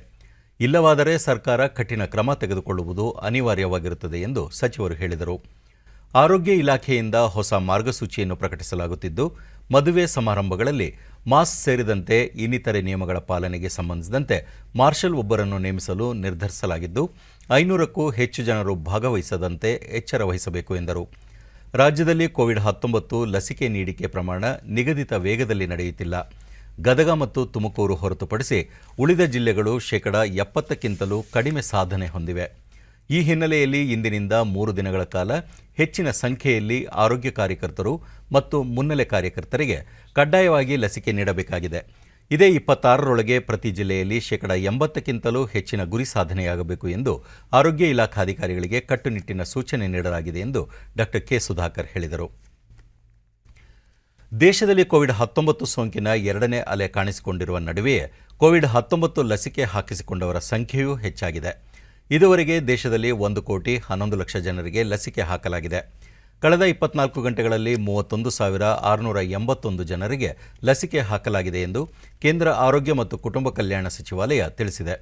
Speaker 1: ಇಲ್ಲವಾದರೆ ಸರ್ಕಾರ ಕಠಿಣ ಕ್ರಮ ತೆಗೆದುಕೊಳ್ಳುವುದು ಅನಿವಾರ್ಯವಾಗಿರುತ್ತದೆ ಎಂದು ಸಚಿವರು ಹೇಳಿದರು. ಆರೋಗ್ಯ ಇಲಾಖೆಯಿಂದ ಹೊಸ ಮಾರ್ಗಸೂಚಿಯನ್ನು ಪ್ರಕಟಿಸಲಾಗುತ್ತಿದ್ದು, ಮದುವೆ ಸಮಾರಂಭಗಳಲ್ಲಿ ಮಾಸ್ಕ್ ಸೇರಿದಂತೆ ಇನ್ನಿತರೆ ನಿಯಮಗಳ ಪಾಲನೆಗೆ ಸಂಬಂಧಿಸಿದಂತೆ ಮಾರ್ಷಲ್ ಒಬ್ಬರನ್ನು ನೇಮಿಸಲು ನಿರ್ಧರಿಸಲಾಗಿದ್ದು, 500ಕ್ಕೂ ಹೆಚ್ಚು ಜನರು ಭಾಗವಹಿಸದಂತೆ ಎಚ್ಚರ ವಹಿಸಬೇಕು ಎಂದರು. ರಾಜ್ಯದಲ್ಲಿ ಕೋವಿಡ್-19 ಲಸಿಕೆ ನೀಡಿಕೆ ಪ್ರಮಾಣ ನಿಗದಿತ ವೇಗದಲ್ಲಿ ನಡೆಯುತ್ತಿಲ್ಲ. ಗದಗ ಮತ್ತು ತುಮಕೂರು ಹೊರತುಪಡಿಸಿ ಉಳಿದ ಜಿಲ್ಲೆಗಳು 70%ಕ್ಕಿಂತಲೂ ಕಡಿಮೆ ಸಾಧನೆ ಹೊಂದಿವೆ. ಈ ಹಿನ್ನೆಲೆಯಲ್ಲಿ ಇಂದಿನಿಂದ 3 ದಿನಗಳ ಕಾಲ ಹೆಚ್ಚಿನ ಸಂಖ್ಯೆಯಲ್ಲಿ ಆರೋಗ್ಯ ಕಾರ್ಯಕರ್ತರು ಮತ್ತು ಮುನ್ನೆಲೆ ಕಾರ್ಯಕರ್ತರಿಗೆ ಕಡ್ಡಾಯವಾಗಿ ಲಸಿಕೆ ನೀಡಬೇಕಾಗಿದೆ. ಇದೇ 26ರೊಳಗೆ ಪ್ರತಿ ಜಿಲ್ಲೆಯಲ್ಲಿ 80%ಕ್ಕಿಂತಲೂ ಹೆಚ್ಚಿನ ಗುರಿ ಸಾಧನೆಯಾಗಬೇಕು ಎಂದು ಆರೋಗ್ಯ ಇಲಾಖಾಧಿಕಾರಿಗಳಿಗೆ ಕಟ್ಟುನಿಟ್ಟಿನ ಸೂಚನೆ ನೀಡಲಾಗಿದೆ ಎಂದು ಡಾ ಕೆ ಸುಧಾಕರ್ ಹೇಳಿದರು. ದೇಶದಲ್ಲಿ ಕೋವಿಡ್-19 ಸೋಂಕಿನ ಎರಡನೇ ಅಲೆ ಕಾಣಿಸಿಕೊಂಡಿರುವ ನಡುವೆಯೇ ಕೋವಿಡ್-19 ಲಸಿಕೆ ಹಾಕಿಸಿಕೊಂಡವರ ಸಂಖ್ಯೆಯೂ ಹೆಚ್ಚಾಗಿದೆ. ಇದುವರೆಗೆ ದೇಶದಲ್ಲಿ 1,11,00,000 ಜನರಿಗೆ ಲಸಿಕೆ ಹಾಕಲಾಗಿದೆ. ಕಳೆದ 24 ಗಂಟೆಗಳಲ್ಲಿ 31,681 ಜನರಿಗೆ ಲಸಿಕೆ ಹಾಕಲಾಗಿದೆ ಎಂದು ಕೇಂದ್ರ ಆರೋಗ್ಯ ಮತ್ತು ಕುಟುಂಬ ಕಲ್ಯಾಣ ಸಚಿವಾಲಯ ತಿಳಿಸಿದೆ.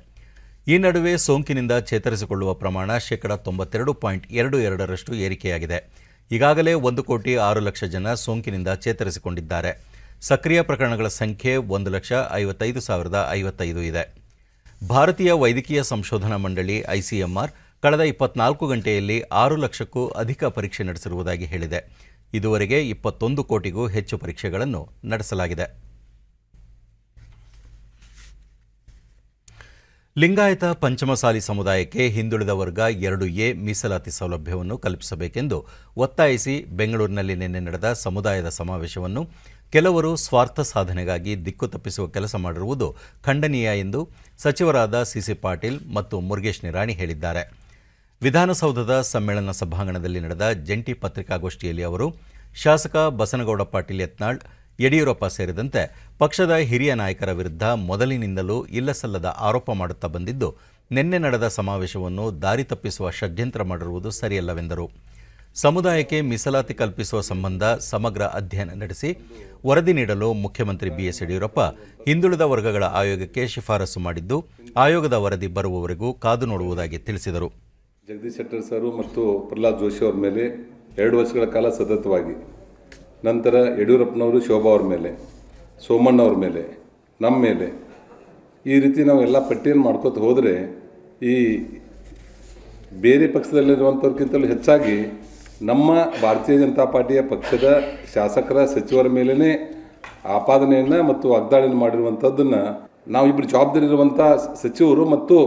Speaker 1: ಈ ನಡುವೆ ಸೋಂಕಿನಿಂದ ಚೇತರಿಸಿಕೊಳ್ಳುವ ಪ್ರಮಾಣ 92.22% ಏರಿಕೆಯಾಗಿದೆ. ಈಗಾಗಲೇ 1,06,00,000 ಜನ ಸೋಂಕಿನಿಂದ ಚೇತರಿಸಿಕೊಂಡಿದ್ದಾರೆ. ಸಕ್ರಿಯ ಪ್ರಕರಣಗಳ ಸಂಖ್ಯೆ 1,55,055 ಇದೆ. ಭಾರತೀಯ ವೈದ್ಯಕೀಯ ಸಂಶೋಧನಾ ಮಂಡಳಿ ಐಸಿಎಂಆರ್ ಕಳೆದ 24 ಗಂಟೆಯಲ್ಲಿ 6 ಲಕ್ಷಕ್ಕೂ ಅಧಿಕ ಪರೀಕ್ಷೆ ನಡೆಸಿರುವುದಾಗಿ ಹೇಳಿದೆ. ಇದುವರೆಗೆ 21 ಕೋಟಿಗೂ ಹೆಚ್ಚು ಪರೀಕ್ಷೆಗಳನ್ನು ನಡೆಸಲಾಗಿದೆ. ಲಿಂಗಾಯತ ಪಂಚಮಸಾಲಿ ಸಮುದಾಯಕ್ಕೆ ಹಿಂದುಳಿದ ವರ್ಗ 2A ಮೀಸಲಾತಿ ಸೌಲಭ್ಯವನ್ನು ಕಲ್ಪಿಸಬೇಕೆಂದು ಒತ್ತಾಯಿಸಿ ಬೆಂಗಳೂರಿನಲ್ಲಿ ನಿನ್ನೆ ನಡೆದ ಸಮುದಾಯದ ಸಮಾವೇಶವನ್ನು ಕೆಲವರು ಸ್ವಾರ್ಥ ಸಾಧನೆಗಾಗಿ ದಿಕ್ಕು ತಪ್ಪಿಸುವ ಕೆಲಸ ಮಾಡಿರುವುದು ಖಂಡನೀಯ ಎಂದು ಸಚಿವರಾದ ಸಿಸಿ ಪಾಟೀಲ್ ಮತ್ತು ಮುರುಗೇಶ್ ನಿರಾಣಿ ಹೇಳಿದ್ದಾರೆ. ವಿಧಾನಸೌಧದ ಸಮ್ಮೇಳನ ಸಭಾಂಗಣದಲ್ಲಿ ನಡೆದ ಜಂಟಿ ಪತ್ರಿಕಾಗೋಷ್ಠಿಯಲ್ಲಿ ಅವರು ಶಾಸಕ ಬಸನಗೌಡ ಪಾಟೀಲ್ ಯತ್ನಾಳ್, ಯಡಿಯೂರಪ್ಪ ಸೇರಿದಂತೆ ಪಕ್ಷದ ಹಿರಿಯ ನಾಯಕರ ವಿರುದ್ಧ ಮೊದಲಿನಿಂದಲೂ ಇಲ್ಲಸಲ್ಲದ ಆರೋಪ ಮಾಡುತ್ತಾ ಬಂದಿದ್ದು, ನಿನ್ನೆ ನಡೆದ ಸಮಾವೇಶವನ್ನು ದಾರಿ ತಪ್ಪಿಸುವ ಷಡ್ಯಂತ್ರ ಮಾಡಿರುವುದು ಸರಿಯಲ್ಲವೆಂದರು. ಸಮುದಾಯಕ್ಕೆ ಮೀಸಲಾತಿ ಕಲ್ಪಿಸುವ ಸಂಬಂಧ ಸಮಗ್ರ ಅಧ್ಯಯನ ನಡೆಸಿ ವರದಿ ನೀಡಲು ಮುಖ್ಯಮಂತ್ರಿ ಬಿಎಸ್ ಯಡಿಯೂರಪ್ಪ ಹಿಂದುಳಿದ ವರ್ಗಗಳ ಆಯೋಗಕ್ಕೆ ಶಿಫಾರಸು ಮಾಡಿದ್ದು, ಆಯೋಗದ ವರದಿ ಬರುವವರೆಗೂ ಕಾದು ನೋಡುವುದಾಗಿ ತಿಳಿಸಿದರು.
Speaker 6: ಜಗದೀಶ್ ಶೆಟ್ಟರ್ ಸರು ಮತ್ತು ಪ್ರಹ್ಲಾದ್ ಜೋಶಿ ಅವರ ಮೇಲೆ 2 ವರ್ಷಗಳ ಕಾಲ ಸತತವಾಗಿ, ನಂತರ ಯಡಿಯೂರಪ್ಪನವರು ಶೋಭಾ ಅವ್ರ ಮೇಲೆ, ಸೋಮಣ್ಣ ಅವ್ರ ಮೇಲೆ, ನಮ್ಮ ಮೇಲೆ, ಈ ರೀತಿ ನಾವು ಎಲ್ಲ ಪಟ್ಟಿಯನ್ನು ಮಾಡ್ಕೋತ ಹೋದರೆ ಈ ಬೇರೆ ಪಕ್ಷದಲ್ಲಿರುವಂಥವ್ರಿಗಿಂತಲೂ ಹೆಚ್ಚಾಗಿ ನಮ್ಮ ಭಾರತೀಯ ಜನತಾ ಪಾರ್ಟಿಯ ಪಕ್ಷದ ಶಾಸಕರ ಸಚಿವರ ಮೇಲೇ ಆಪಾದನೆಯನ್ನು ಮತ್ತು ವಾಗ್ದಾಳಿಯನ್ನು ಮಾಡಿರುವಂಥದ್ದನ್ನು ನಾವು ಇಬ್ಬರು ಜವಾಬ್ದಾರಿ ಇರುವಂಥ ಸಚಿವರು ಮತ್ತು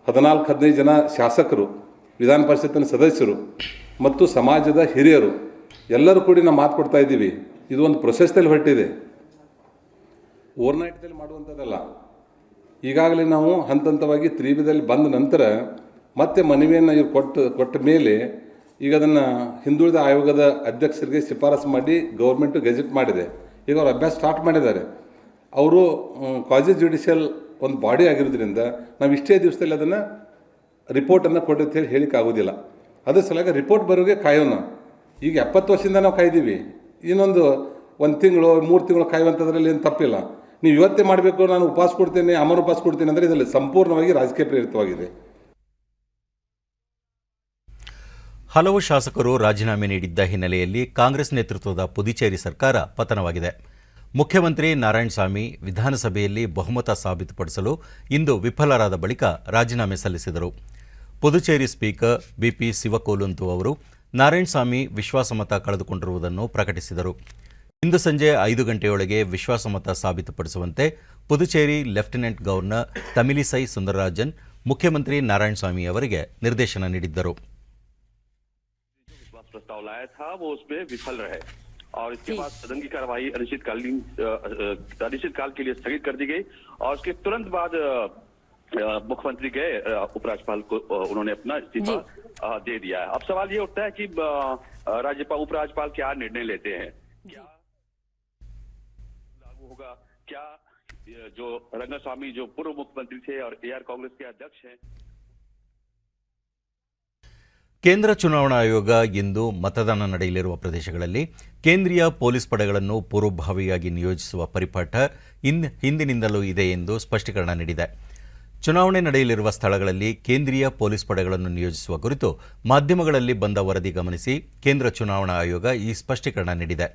Speaker 6: 14-15 ಜನ ಶಾಸಕರು, ವಿಧಾನ ಪರಿಷತ್ತಿನ ಸದಸ್ಯರು ಮತ್ತು ಸಮಾಜದ ಹಿರಿಯರು ಎಲ್ಲರೂ ಕೂಡಿ ನಾವು ಮಾತು ಕೊಡ್ತಾ ಇದ್ದೀವಿ. ಇದು ಒಂದು ಪ್ರೊಸೆಸ್ದಲ್ಲಿ ಹೊರಟಿದೆ, ಓವರ್ನೈಟ್ದಲ್ಲಿ ಮಾಡುವಂಥದ್ದಲ್ಲ. ಈಗಾಗಲೇ ನಾವು ಹಂತ ಹಂತವಾಗಿ ತ್ರಿವಿಧದಲ್ಲಿ ಬಂದ ನಂತರ ಮತ್ತೆ ಮನವಿಯನ್ನು ಇವ್ರು ಕೊಟ್ಟ ಮೇಲೆ ಈಗ ಅದನ್ನು ಹಿಂದುಳಿದ ಆಯೋಗದ ಅಧ್ಯಕ್ಷರಿಗೆ ಶಿಫಾರಸು ಮಾಡಿ ಗೌರ್ಮೆಂಟು ಗೆಜೆಟ್ ಮಾಡಿದೆ. ಈಗ ಅವ್ರು ಅಭ್ಯಾಸ ಸ್ಟಾರ್ಟ್ ಮಾಡಿದ್ದಾರೆ. ಅವರು ಕ್ವಾಸಿ ಜುಡಿಷಿಯಲ್ ಒಂದು ಬಾಡಿ ಆಗಿರೋದ್ರಿಂದ ನಾವು ಇಷ್ಟೇ ದಿವಸದಲ್ಲಿ ಅದನ್ನು ರಿಪೋರ್ಟನ್ನು ಕೊಟ್ಟು ಹೇಳಿಕ್ಕೆ ಆಗೋದಿಲ್ಲ. ಅದ್ರ ಸಲುವಾಗಿ ರಿಪೋರ್ಟ್ ಬರೋಗೆ ಕಾಯೋಣ. ಈಗ 70 ವರ್ಷದಿಂದ ನಾವು ಕಾಯ್ದೀವಿ. ಇನ್ನೊಂದು 1 ತಿಂಗಳು 3 ತಿಂಗಳು ಕಾಯುವಂಥದ್ರಲ್ಲಿ ಏನು ತಪ್ಪಿಲ್ಲ. ನೀವು ಇವತ್ತೇ ಮಾಡಬೇಕು, ನಾನು ಉಪವಾಸ ಕೊಡ್ತೇನೆ, ಅಮರ ಉಪವಾಸ ಕೊಡ್ತೇನೆ ಅಂದರೆ ಇದರಲ್ಲಿ ಸಂಪೂರ್ಣವಾಗಿ ರಾಜಕೀಯ ಪ್ರೇರಿತವಾಗಿದೆ.
Speaker 1: ಹಲವು ಶಾಸಕರು ರಾಜೀನಾಮೆ ನೀಡಿದ್ದ ಹಿನ್ನೆಲೆಯಲ್ಲಿ ಕಾಂಗ್ರೆಸ್ ನೇತೃತ್ವದ ಪುದುಚೇರಿ ಸರ್ಕಾರ ಪತನವಾಗಿದೆ. ಮುಖ್ಯಮಂತ್ರಿ ನಾರಾಯಣಸ್ವಾಮಿ ವಿಧಾನಸಭೆಯಲ್ಲಿ ಬಹುಮತ ಸಾಬೀತುಪಡಿಸಲು ಇಂದು ವಿಫಲರಾದ ಬಳಿಕ ರಾಜೀನಾಮೆ ಸಲ್ಲಿಸಿದರು. ಪುದುಚೇರಿ ಸ್ಪೀಕರ್ ಬಿಪಿ ಶಿವಕೋಲುಂತು ಅವರು ನಾರಾಯಣಸ್ವಾಮಿ ವಿಶ್ವಾಸಮತ ಕಳೆದುಕೊಂಡಿರುವುದನ್ನು ಪ್ರಕಟಿಸಿದರು. ಇಂದು ಸಂಜೆ 5 ಗಂಟೆಯೊಳಗೆ ವಿಶ್ವಾಸಮತ ಸಾಬೀತುಪಡಿಸುವಂತೆ ಪುದುಚೇರಿ ಲೆಫ್ಟಿನೆಂಟ್ ಗವರ್ನರ್ ತಮಿಲಿಸೈ ಸುಂದರರಾಜನ್ ಮುಖ್ಯಮಂತ್ರಿ ನಾರಾಯಣಸ್ವಾಮಿ ಅವರಿಗೆ ನಿರ್ದೇಶನ ನೀಡಿದ್ದರು.
Speaker 7: प्रस्ताव लाया था वो उसमें विफल रहे और इसके बाद सदन की कार्यवाही अनिश्चितकाल के लिए स्थगित कर दी गई और उसके तुरंत बाद मुख्यमंत्री गए, उपराज्यपाल को उन्होंने अपना इस्तीफा दे दिया है. अब सवाल ये उठता है कि उपराज्यपाल क्या निर्णय लेते हैं, क्या लागू होगा, क्या जो रंगस्वामी जो पूर्व मुख्यमंत्री थे और AR कांग्रेस के अध्यक्ष हैं.
Speaker 1: ಕೇಂದ್ರ ಚುನಾವಣಾ ಆಯೋಗ ಇಂದು ಮತದಾನ ನಡೆಯಲಿರುವ ಪ್ರದೇಶಗಳಲ್ಲಿ ಕೇಂದ್ರೀಯ ಪೊಲೀಸ್ ಪಡೆಗಳನ್ನು ಪೂರ್ವಭಾವಿಯಾಗಿ ನಿಯೋಜಿಸುವ ಪರಿಪಾಠ ಹಿಂದಿನಿಂದಲೂ ಇದೆ ಎಂದು ಸ್ಪಷ್ಟೀಕರಣ ನೀಡಿದೆ. ಚುನಾವಣೆ ನಡೆಯಲಿರುವ ಸ್ಥಳಗಳಲ್ಲಿ ಕೇಂದ್ರೀಯ ಪೊಲೀಸ್ ಪಡೆಗಳನ್ನು ನಿಯೋಜಿಸುವ ಕುರಿತು ಮಾಧ್ಯಮಗಳಲ್ಲಿ ಬಂದ ವರದಿ ಗಮನಿಸಿ ಕೇಂದ್ರ ಚುನಾವಣಾ ಆಯೋಗ ಈ ಸ್ಪಷ್ಟೀಕರಣ ನೀಡಿದೆ.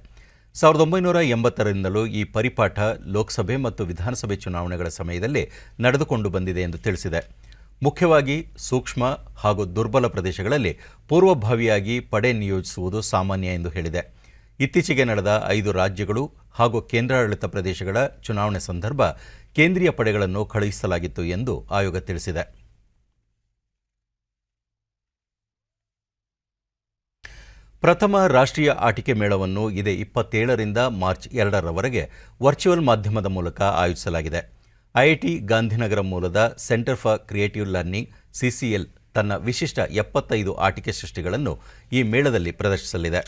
Speaker 1: 1980ರಿಂದಲೂ ಈ ಪರಿಪಾಠ ಲೋಕಸಭೆ ಮತ್ತು ವಿಧಾನಸಭೆ ಚುನಾವಣೆಗಳ ಸಮಯದಲ್ಲಿ ನಡೆದುಕೊಂಡು ಬಂದಿದೆ ಎಂದು ತಿಳಿಸಿದೆ. ಮುಖ್ಯವಾಗಿ ಸೂಕ್ಷ್ಮ ಹಾಗೂ ದುರ್ಬಲ ಪ್ರದೇಶಗಳಲ್ಲಿ ಪೂರ್ವಭಾವಿಯಾಗಿ ಪಡೆ ನಿಯೋಜಿಸುವುದು ಸಾಮಾನ್ಯ ಎಂದು ಹೇಳಿದೆ. ಇತ್ತೀಚೆಗೆ ನಡೆದ 5 ರಾಜ್ಯಗಳು ಹಾಗೂ ಕೇಂದ್ರಾಡಳಿತ ಪ್ರದೇಶಗಳ ಚುನಾವಣೆ ಸಂದರ್ಭ ಕೇಂದ್ರೀಯ ಪಡೆಗಳನ್ನು ಕಳುಹಿಸಲಾಗಿತ್ತು ಎಂದು ಆಯೋಗ ತಿಳಿಸಿದೆ. ಪ್ರಥಮ ರಾಷ್ಟ್ರೀಯ ಆಟಿಕೆ ಮೇಳವನ್ನು ಇದೇ 27ರಿಂದ ಮಾರ್ಚ್ 2ರವರೆಗೆ ವರ್ಚುವಲ್ ಮಾಧ್ಯಮದ ಮೂಲಕ ಆಯೋಜಿಸಲಾಗಿದೆ. ಐಐಟಿ ಗಾಂಧಿನಗರ ಮೂಲದ centre for creative learning CCL ತನ್ನ ವಿಶಿಷ್ಟ 75 ಆಟಿಕೆ ಸೃಷ್ಟಿಗಳನ್ನು ಈ ಮೇಳದಲ್ಲಿ ಪ್ರದರ್ಶಿಸಲಿದೆ.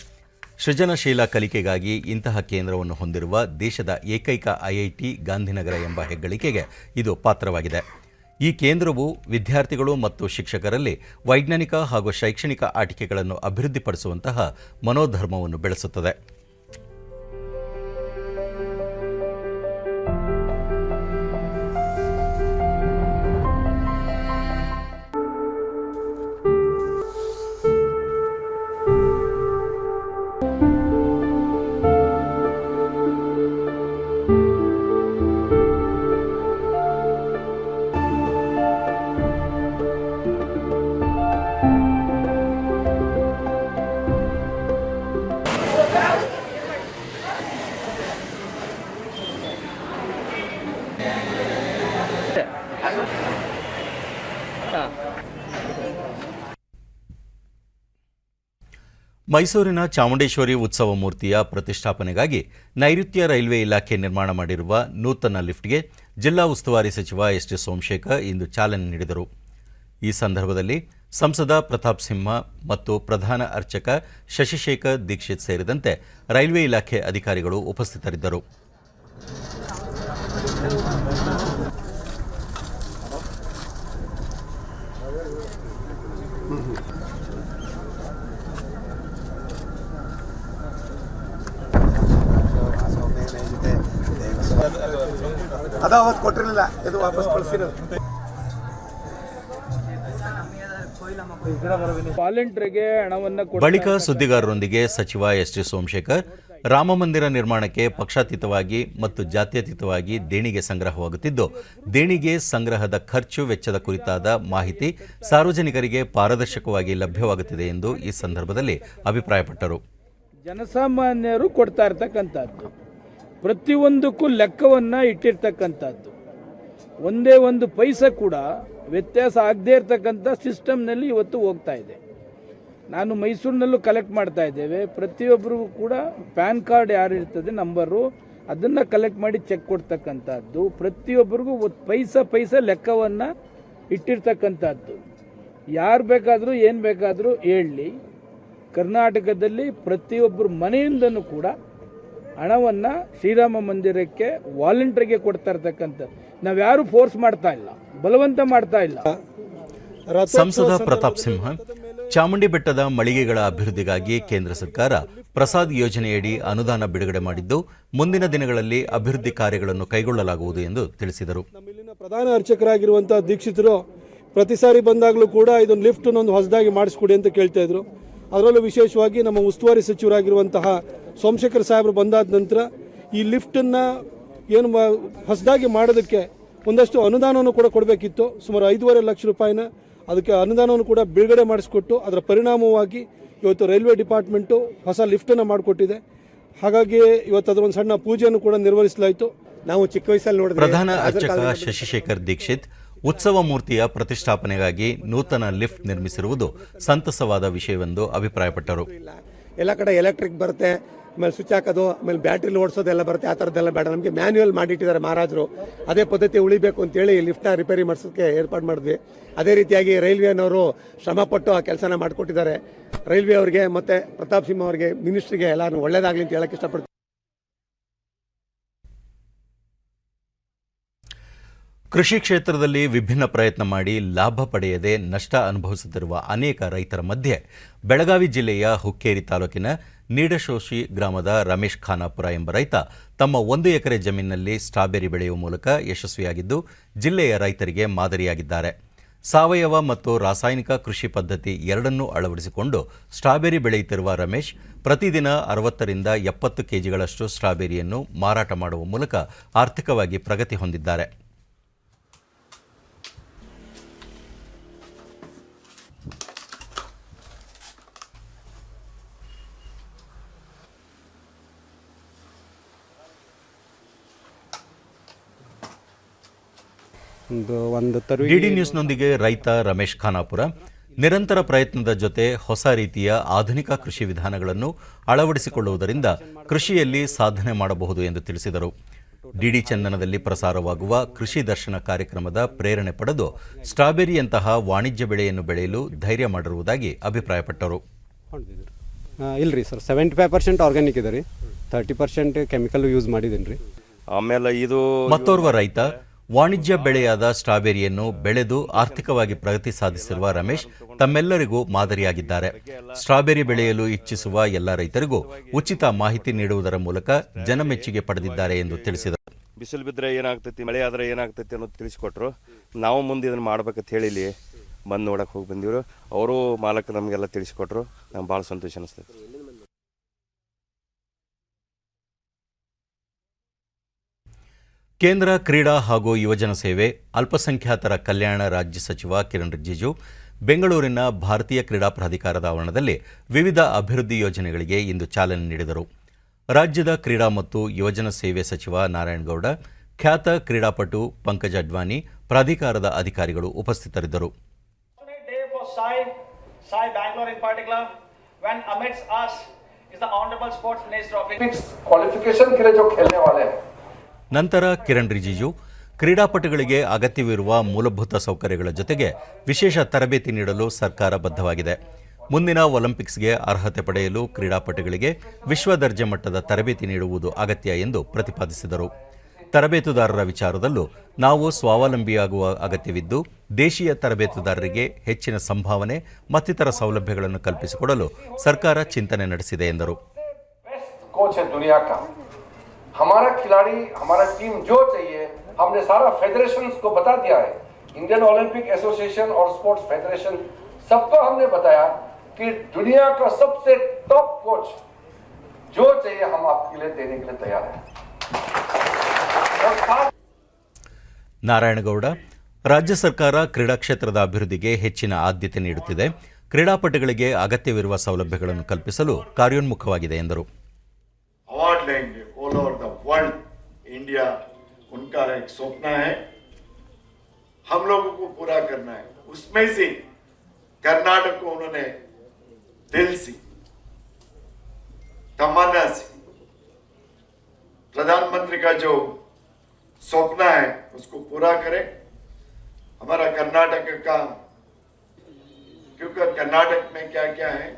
Speaker 1: ಸೃಜನಶೀಲ ಕಲಿಕೆಗಾಗಿ ಇಂತಹ ಕೇಂದ್ರವನ್ನು ಹೊಂದಿರುವ ದೇಶದ ಏಕೈಕ ಐಐಟಿ ಗಾಂಧಿನಗರ ಎಂಬ ಹೆಗ್ಗಳಿಕೆಗೆ ಇದು ಪಾತ್ರವಾಗಿದೆ. ಈ ಕೇಂದ್ರವು ವಿದ್ಯಾರ್ಥಿಗಳು ಮತ್ತು ಶಿಕ್ಷಕರಲ್ಲಿ ವೈಜ್ಞಾನಿಕ ಹಾಗೂ ಶೈಕ್ಷಣಿಕ ಆಟಿಕೆಗಳನ್ನು ಅಭಿವೃದ್ಧಿಪಡಿಸುವಂತಹ ಮನೋಧರ್ಮವನ್ನು ಬೆಳೆಸುತ್ತದೆ. ಮೈಸೂರಿನ ಚಾಮುಂಡೇಶ್ವರಿ ಉತ್ಸವ ಮೂರ್ತಿಯ ಪ್ರತಿಷ್ಠಾಪನೆಗಾಗಿ ನೈಋತ್ಯ ರೈಲ್ವೆ ಇಲಾಖೆ ನಿರ್ಮಾಣ ಮಾಡಿರುವ ನೂತನ ಲಿಫ್ಟ್ಗೆ ಜಿಲ್ಲಾ ಉಸ್ತುವಾರಿ ಸಚಿವ ಎಸ್.ಟಿ. ಸೋಮಶೇಖರ್ ಇಂದು ಚಾಲನೆ ನೀಡಿದರು. ಈ ಸಂದರ್ಭದಲ್ಲಿ ಸಂಸದ ಪ್ರತಾಪ್ ಸಿಂಹ ಮತ್ತು ಪ್ರಧಾನ ಅರ್ಚಕ ಶಶಿಶೇಖರ್ ದೀಕ್ಷಿತ್ ಸೇರಿದಂತೆ ರೈಲ್ವೆ ಇಲಾಖೆ ಅಧಿಕಾರಿಗಳು ಉಪಸ್ಥಿತರಿದ್ದರು.
Speaker 8: ಅದಾವತ್ತು ಕೊಟ್ಟಿರಲಿಲ್ಲ, ಇದು ವಾಪಸ್ ಕಳಿಸಿರೋದು.
Speaker 1: ಬಳಿಕ ಸುದ್ದಿಗಾರರೊಂದಿಗೆ ಸಚಿವ ಎಸ್.ಟಿ. ಸೋಮಶೇಖರ್ ರಾಮಮಂದಿರ ನಿರ್ಮಾಣಕ್ಕೆ ಪಕ್ಷಾತೀತವಾಗಿ ಮತ್ತು ಜಾತ್ಯತೀತವಾಗಿ ದೇಣಿಗೆ ಸಂಗ್ರಹವಾಗುತ್ತಿದ್ದು, ದೇಣಿಗೆ ಸಂಗ್ರಹದ ಖರ್ಚು ವೆಚ್ಚದ ಕುರಿತಾದ ಮಾಹಿತಿ ಸಾರ್ವಜನಿಕರಿಗೆ ಪಾರದರ್ಶಕವಾಗಿ ಲಭ್ಯವಾಗುತ್ತಿದೆ ಎಂದು ಈ ಸಂದರ್ಭದಲ್ಲಿ ಅಭಿಪ್ರಾಯಪಟ್ಟರು.
Speaker 9: ಜನಸಾಮಾನ್ಯರು ಕೊಡ್ತಾ ಇರ್ತಕ್ಕಂಥದ್ದು, ಪ್ರತಿಯೊಂದಕ್ಕೂ ಲೆಕ್ಕವನ್ನು ಇಟ್ಟಿರ್ತಕ್ಕಂಥದ್ದು, ಒಂದೇ ಒಂದು ಪೈಸೆ ಕೂಡ ವ್ಯತ್ಯಾಸ ಆಗದೇ ಇರತಕ್ಕಂಥ ಸಿಸ್ಟಮ್ನಲ್ಲಿ ಇವತ್ತು ಹೋಗ್ತಾ ಇದೆ. ನಾನು ಮೈಸೂರಿನಲ್ಲೂ ಕಲೆಕ್ಟ್ ಮಾಡ್ತಾ ಇದ್ದೇವೆ. ಪ್ರತಿಯೊಬ್ಬರಿಗೂ ಕೂಡ ಪ್ಯಾನ್ ಕಾರ್ಡ್ ಯಾರು ಇರ್ತದೆ ನಂಬರು, ಅದನ್ನು ಕಲೆಕ್ಟ್ ಮಾಡಿ ಚೆಕ್ ಕೊಡ್ತಕ್ಕಂಥದ್ದು, ಪ್ರತಿಯೊಬ್ಬರಿಗೂ ಪೈಸೆ ಲೆಕ್ಕವನ್ನು ಇಟ್ಟಿರ್ತಕ್ಕಂಥದ್ದು. ಯಾರು ಬೇಕಾದರೂ ಏನು ಬೇಕಾದರೂ ಹೇಳಲಿ, ಕರ್ನಾಟಕದಲ್ಲಿ ಪ್ರತಿಯೊಬ್ಬರ ಮನೆಯಿಂದನೂ ಕೂಡ ಹಣವನ್ನು ಶ್ರೀರಾಮ ಮಂದಿರಕ್ಕೆ ವಾಲಂಟಿಯರ್ಗೆ ಕೊಡ್ತಾ ಇರ್ತಕ್ಕಂಥದ್ದು. ನಾವ್ಯಾರು ಫೋರ್ಸ್ ಮಾಡ್ತಾ ಇಲ್ಲ, ಬಲವಂತ ಮಾಡ್ತಾ ಇಲ್ಲ.
Speaker 1: ಸಂಸದ ಪ್ರತಾಪ್ ಸಿಂಹ ಚಾಮುಂಡಿ ಬೆಟ್ಟದ ಮಳಿಗೆಗಳ ಅಭಿವೃದ್ಧಿಗಾಗಿ ಕೇಂದ್ರ ಸರ್ಕಾರ ಪ್ರಸಾದ್ ಯೋಜನೆಯಡಿ ಅನುದಾನ ಬಿಡುಗಡೆ ಮಾಡಿದ್ದು, ಮುಂದಿನ ದಿನಗಳಲ್ಲಿ ಅಭಿವೃದ್ಧಿ ಕಾರ್ಯಗಳನ್ನು ಕೈಗೊಳ್ಳಲಾಗುವುದು ಎಂದು ತಿಳಿಸಿದರು.
Speaker 8: ನಮ್ಮಿಲ್ಲಿನ ಪ್ರಧಾನ ಅರ್ಚಕರಾಗಿರುವಂತಹ ದೀಕ್ಷಿತರು ಪ್ರತಿ ಸಾರಿ ಬಂದಾಗಲೂ ಕೂಡ ಇದೊಂದು ಲಿಫ್ಟ್ ಒಂದು ಹೊಸದಾಗಿ ಮಾಡಿಸ್ಕೊಡಿ ಅಂತ ಕೇಳ್ತಾ ಇದ್ರು. ಅದರಲ್ಲೂ ವಿಶೇಷವಾಗಿ ನಮ್ಮ ಉಸ್ತುವಾರಿ ಸಚಿವರಾಗಿರುವಂತಹ ಸೋಮಶೇಖರ್ ಸಾಹೇಬರು ಬಂದಾದ ನಂತರ ಈ ಲಿಫ್ಟನ್ನು ಏನು ಹೊಸದಾಗಿ ಮಾಡೋದಕ್ಕೆ ಒಂದಷ್ಟು ಅನುದಾನವನ್ನು ಕೂಡ ಕೊಡಬೇಕಿತ್ತು. ಸುಮಾರು 5.5 ಲಕ್ಷ ರೂಪಾಯಿನ ಅದಕ್ಕೆ ಅನುದಾನವನ್ನು ಕೂಡ ಬಿಡುಗಡೆ ಮಾಡಿಸ್ಕೊಟ್ಟು ಅದರ ಪರಿಣಾಮವಾಗಿ ಇವತ್ತು ರೈಲ್ವೆ ಡಿಪಾರ್ಟ್ಮೆಂಟು ಹೊಸ ಲಿಫ್ಟನ್ನು ಮಾಡಿಕೊಟ್ಟಿದೆ. ಹಾಗಾಗಿ ಇವತ್ತು ಅದರ ಒಂದು ಸಣ್ಣ ಪೂಜೆಯನ್ನು ಕೂಡ ನಿರ್ವಹಿಸಲಾಯಿತು. ನಾವು ಚಿಕ್ಕ ವಯಸ್ಸಲ್ಲಿ ನೋಡಿದ
Speaker 1: ಪ್ರಧಾನ ಅರ್ಚಕ ಶಶಿಶೇಖರ್ ದೀಕ್ಷಿತ್ ಉತ್ಸವ ಮೂರ್ತಿಯ ಪ್ರತಿಷ್ಠಾಪನೆಗಾಗಿ ನೂತನ ಲಿಫ್ಟ್ ನಿರ್ಮಿಸಿರುವುದು ಸಂತಸವಾದ ವಿಷಯವೆಂದು ಅಭಿಪ್ರಾಯಪಟ್ಟರು.
Speaker 8: ಎಲ್ಲ ಕಡೆ ಎಲೆಕ್ಟ್ರಿಕ್ ಬರುತ್ತೆ, ಆಮೇಲೆ ಸ್ವಿಚ್ ಹಾಕೋದು, ಆಮೇಲೆ ಬ್ಯಾಟ್ರಿಲಿ ಓಡಿಸೋದೆಲ್ಲ ಬರುತ್ತೆ. ಆ ಥರದ್ದೆಲ್ಲ ಬೇಡ, ನಮಗೆ ಮ್ಯಾನ್ಯುಯಲ್ ಮಾಡಿಟ್ಟಿದ್ದಾರೆ ಮಹಾರಾಜರು. ಅದೇ ಪದ್ಧತಿ ಉಳಿಬೇಕು ಅಂತೇಳಿ ಲಿಫ್ಟ್ನ ರಿಪೇರಿ ಮಾಡಿಸೋಕ್ಕೆ ಏರ್ಪಾಡು ಮಾಡಿದ್ವಿ. ಅದೇ ರೀತಿಯಾಗಿ ರೈಲ್ವೆನವರು ಶ್ರಮಪಟ್ಟು ಆ ಕೆಲಸನ ಮಾಡಿಕೊಟ್ಟಿದ್ದಾರೆ. ರೈಲ್ವೆ ಅವರಿಗೆ ಮತ್ತು ಪ್ರತಾಪ್ ಸಿಂಹ ಅವರಿಗೆ, ಮಿನಿಸ್ಟ್ರಿಗೆ ಎಲ್ಲರೂ ಒಳ್ಳೇದಾಗಲಿ ಅಂತ ಹೇಳಕ್ಕೆ ಇಷ್ಟಪಡ್ತೀನಿ.
Speaker 1: ಕೃಷಿ ಕ್ಷೇತ್ರದಲ್ಲಿ ವಿಭಿನ್ನ ಪ್ರಯತ್ನ ಮಾಡಿ ಲಾಭ ಪಡೆಯದೆ ನಷ್ಟ ಅನುಭವಿಸುತ್ತಿರುವ ಅನೇಕ ರೈತರ ಮಧ್ಯೆ ಬೆಳಗಾವಿ ಜಿಲ್ಲೆಯ ಹುಕ್ಕೇರಿ ತಾಲೂಕಿನ ನೀಡಶೋಶಿ ಗ್ರಾಮದ ರಮೇಶ್ ಖಾನಾಪುರ ಎಂಬ ರೈತ ತಮ್ಮ 1 ಎಕರೆ ಜಮೀನಿನಲ್ಲಿ ಸ್ಟ್ರಾಬೆರಿ ಬೆಳೆಯುವ ಮೂಲಕ ಯಶಸ್ವಿಯಾಗಿದ್ದು, ಜಿಲ್ಲೆಯ ರೈತರಿಗೆ ಮಾದರಿಯಾಗಿದ್ದಾರೆ. ಸಾವಯವ ಮತ್ತು ರಾಸಾಯನಿಕ ಕೃಷಿ ಪದ್ಧತಿ ಎರಡನ್ನೂ ಅಳವಡಿಸಿಕೊಂಡು ಸ್ಟ್ರಾಬೆರಿ ಬೆಳೆಯುತ್ತಿರುವ ರಮೇಶ್ ಪ್ರತಿದಿನ 60ರಿಂದ 70 ಕೆಜಿಗಳಷ್ಟು ಸ್ಟ್ರಾಬೆರಿಯನ್ನು ಮಾರಾಟ ಮಾಡುವ ಮೂಲಕ ಆರ್ಥಿಕವಾಗಿ ಪ್ರಗತಿ ಹೊಂದಿದ್ದಾರೆ. ಡಿಡಿ ನ್ಯೂಸ್ನೊಂದಿಗೆ ರೈತ ರಮೇಶ್ ಖಾನಾಪುರ ನಿರಂತರ ಪ್ರಯತ್ನದ ಜೊತೆ ಹೊಸ ರೀತಿಯ ಆಧುನಿಕ ಕೃಷಿ ವಿಧಾನಗಳನ್ನು ಅಳವಡಿಸಿಕೊಳ್ಳುವುದರಿಂದ ಕೃಷಿಯಲ್ಲಿ ಸಾಧನೆ ಮಾಡಬಹುದು ಎಂದು ತಿಳಿಸಿದರು. ಡಿಡಿ ಚಂದನದಲ್ಲಿ ಪ್ರಸಾರವಾಗುವ ಕೃಷಿ ದರ್ಶನ ಕಾರ್ಯಕ್ರಮದ ಪ್ರೇರಣೆ ಪಡೆದು ಸ್ಟ್ರಾಬೆರಿಯಂತಹ ವಾಣಿಜ್ಯ ಬೆಳೆಯನ್ನು ಬೆಳೆಯಲು ಧೈರ್ಯ ಮಾಡಿರುವುದಾಗಿ ಅಭಿಪ್ರಾಯಪಟ್ಟರು.
Speaker 10: ಇಲ್ರಿ ಸರ್, 75% ಆರ್ಗ್ಯಾನಿಕ್ ಇದೆ ರೀ, 30% ಕೆಮಿಕಲ್ ಯೂಸ್ ಮಾಡಿದ್ದೀನಿ ರೀ.
Speaker 11: ಆಮೇಲೆ ಇದು
Speaker 1: ಮತ್ತೋರ್ವ ರೈತ ವಾಣಿಜ್ಯ ಬೆಳೆಯಾದ ಸ್ಟ್ರಾಬೆರಿಯನ್ನು ಬೆಳೆದು ಆರ್ಥಿಕವಾಗಿ ಪ್ರಗತಿ ಸಾಧಿಸಿರುವ ರಮೇಶ್ ತಮ್ಮೆಲ್ಲರಿಗೂ ಮಾದರಿಯಾಗಿದ್ದಾರೆ. ಸ್ಟ್ರಾಬೆರಿ ಬೆಳೆಯಲು ಇಚ್ಛಿಸುವ ಎಲ್ಲ ರೈತರಿಗೂ ಉಚಿತ ಮಾಹಿತಿ ನೀಡುವುದರ ಮೂಲಕ ಜನಮೆಚ್ಚುಗೆ ಪಡೆದಿದ್ದಾರೆ ಎಂದು ತಿಳಿಸಿದರು.
Speaker 11: ಬಿಸಿಲು ಬಿದ್ದರೆ ಏನಾಗ್ತೈತಿ, ಮಳೆ ಆದರೆ ಏನಾಗ್ತೈತಿ ಅನ್ನೋದು ತಿಳಿಸಿಕೊಟ್ರು. ನಾವು ಮುಂದೆ ಇದನ್ನು ಮಾಡ್ಬೇಕಂತ ಹೇಳಿ ಇಲ್ಲಿ ಬಂದು ನೋಡಕ್ಕೆ ಹೋಗಿ ಬಂದಿವರು. ಅವರು ಮಾಲಕ ನಮಗೆಲ್ಲ ತಿಳಿಸಿಕೊಟ್ರು. ನಮ್ಗೆ ಭಾಳ ಸಂತೋಷ ಅನಿಸ್ತೈತಿ.
Speaker 1: ಕೇಂದ್ರ ಕ್ರೀಡಾ ಹಾಗೂ ಯುವಜನ ಸೇವೆ, ಅಲ್ಪಸಂಖ್ಯಾತರ ಕಲ್ಯಾಣ ರಾಜ್ಯ ಸಚಿವ ಕಿರಣ್ ರಿಜಿಜು ಬೆಂಗಳೂರಿನ ಭಾರತೀಯ ಕ್ರೀಡಾ ಪ್ರಾಧಿಕಾರದ ಆವರಣದಲ್ಲಿ ವಿವಿಧ ಅಭಿವೃದ್ಧಿ ಯೋಜನೆಗಳಿಗೆ ಇಂದು ಚಾಲನೆ ನೀಡಿದರು. ರಾಜ್ಯದ ಕ್ರೀಡಾ ಮತ್ತು ಯುವಜನ ಸೇವೆ ಸಚಿವ ನಾರಾಯಣಗೌಡ, ಖ್ಯಾತ ಕ್ರೀಡಾಪಟು ಪಂಕಜ್ ಅಡ್ವಾನಿ, ಪ್ರಾಧಿಕಾರದ ಅಧಿಕಾರಿಗಳು ಉಪಸ್ಥಿತರಿದ್ದರು. ನಂತರ ಕಿರಣ್ ರಿಜಿಜು ಕ್ರೀಡಾಪಟುಗಳಿಗೆ ಅಗತ್ಯವಿರುವ ಮೂಲಭೂತ ಸೌಕರ್ಯಗಳ ಜೊತೆಗೆ ವಿಶೇಷ ತರಬೇತಿ ನೀಡಲು ಸರ್ಕಾರ ಬದ್ಧವಾಗಿದೆ. ಮುಂದಿನ ಒಲಿಂಪಿಕ್ಸ್ಗೆ ಅರ್ಹತೆ ಪಡೆಯಲು ಕ್ರೀಡಾಪಟುಗಳಿಗೆ ವಿಶ್ವ ದರ್ಜೆ ಮಟ್ಟದ ತರಬೇತಿ ನೀಡುವುದು ಅಗತ್ಯ ಎಂದು ಪ್ರತಿಪಾದಿಸಿದರು. ತರಬೇತುದಾರರ ವಿಚಾರದಲ್ಲೂ ನಾವು ಸ್ವಾವಲಂಬಿಯಾಗುವ ಅಗತ್ಯವಿದ್ದು, ದೇಶೀಯ ತರಬೇತುದಾರರಿಗೆ ಹೆಚ್ಚಿನ ಸಂಭಾವನೆ ಮತ್ತಿತರ ಸೌಲಭ್ಯಗಳನ್ನು ಕಲ್ಪಿಸಿಕೊಡಲು ಸರ್ಕಾರ ಚಿಂತನೆ ನಡೆಸಿದೆ ಎಂದರು.
Speaker 12: हमारा खिलाड़ी, हमारा टीम जो चाहिए, हमने सारा फेडरेशंस को बता दिया है. इंडियन ओलंपिक एसोसिएशन और स्पोर्ट्स फेडरेशन सबको हमने बताया कि दुनिया का सबसे टॉप कोच जो चाहिए हम आपके लिए देने के लिए तैयार हैं.
Speaker 1: ನಾರಾಯಣಗೌಡ, ರಾಜ್ಯ ಸರ್ಕಾರ ಕ್ರೀಡಾ ಕ್ಷೇತ್ರದ ಅಭಿವೃದ್ಧಿಗೆ ಹೆಚ್ಚಿನ ಆದ್ಯತೆ ನೀಡುತ್ತಿದೆ. ಕ್ರೀಡಾಪಟುಗಳಿಗೆ ಅಗತ್ಯವಿರುವ ಸೌಲಭ್ಯಗಳನ್ನು ಕಲ್ಪಿಸಲು ಕಾರ್ಯೋನ್ಮುಖವಾಗಿದೆ ಎಂದರು.
Speaker 13: अवार्ड लेंगे all over the world. India उनका एक सपना है, हम लोगों को पूरा करना है. उसमें से कर्नाटक को उन्होंने दिल से, तमन्ना से, प्रधानमंत्री का जो सपना है उसको पूरा करें. हमारा कर्नाटक का, क्योंकि कर्नाटक में क्या क्या है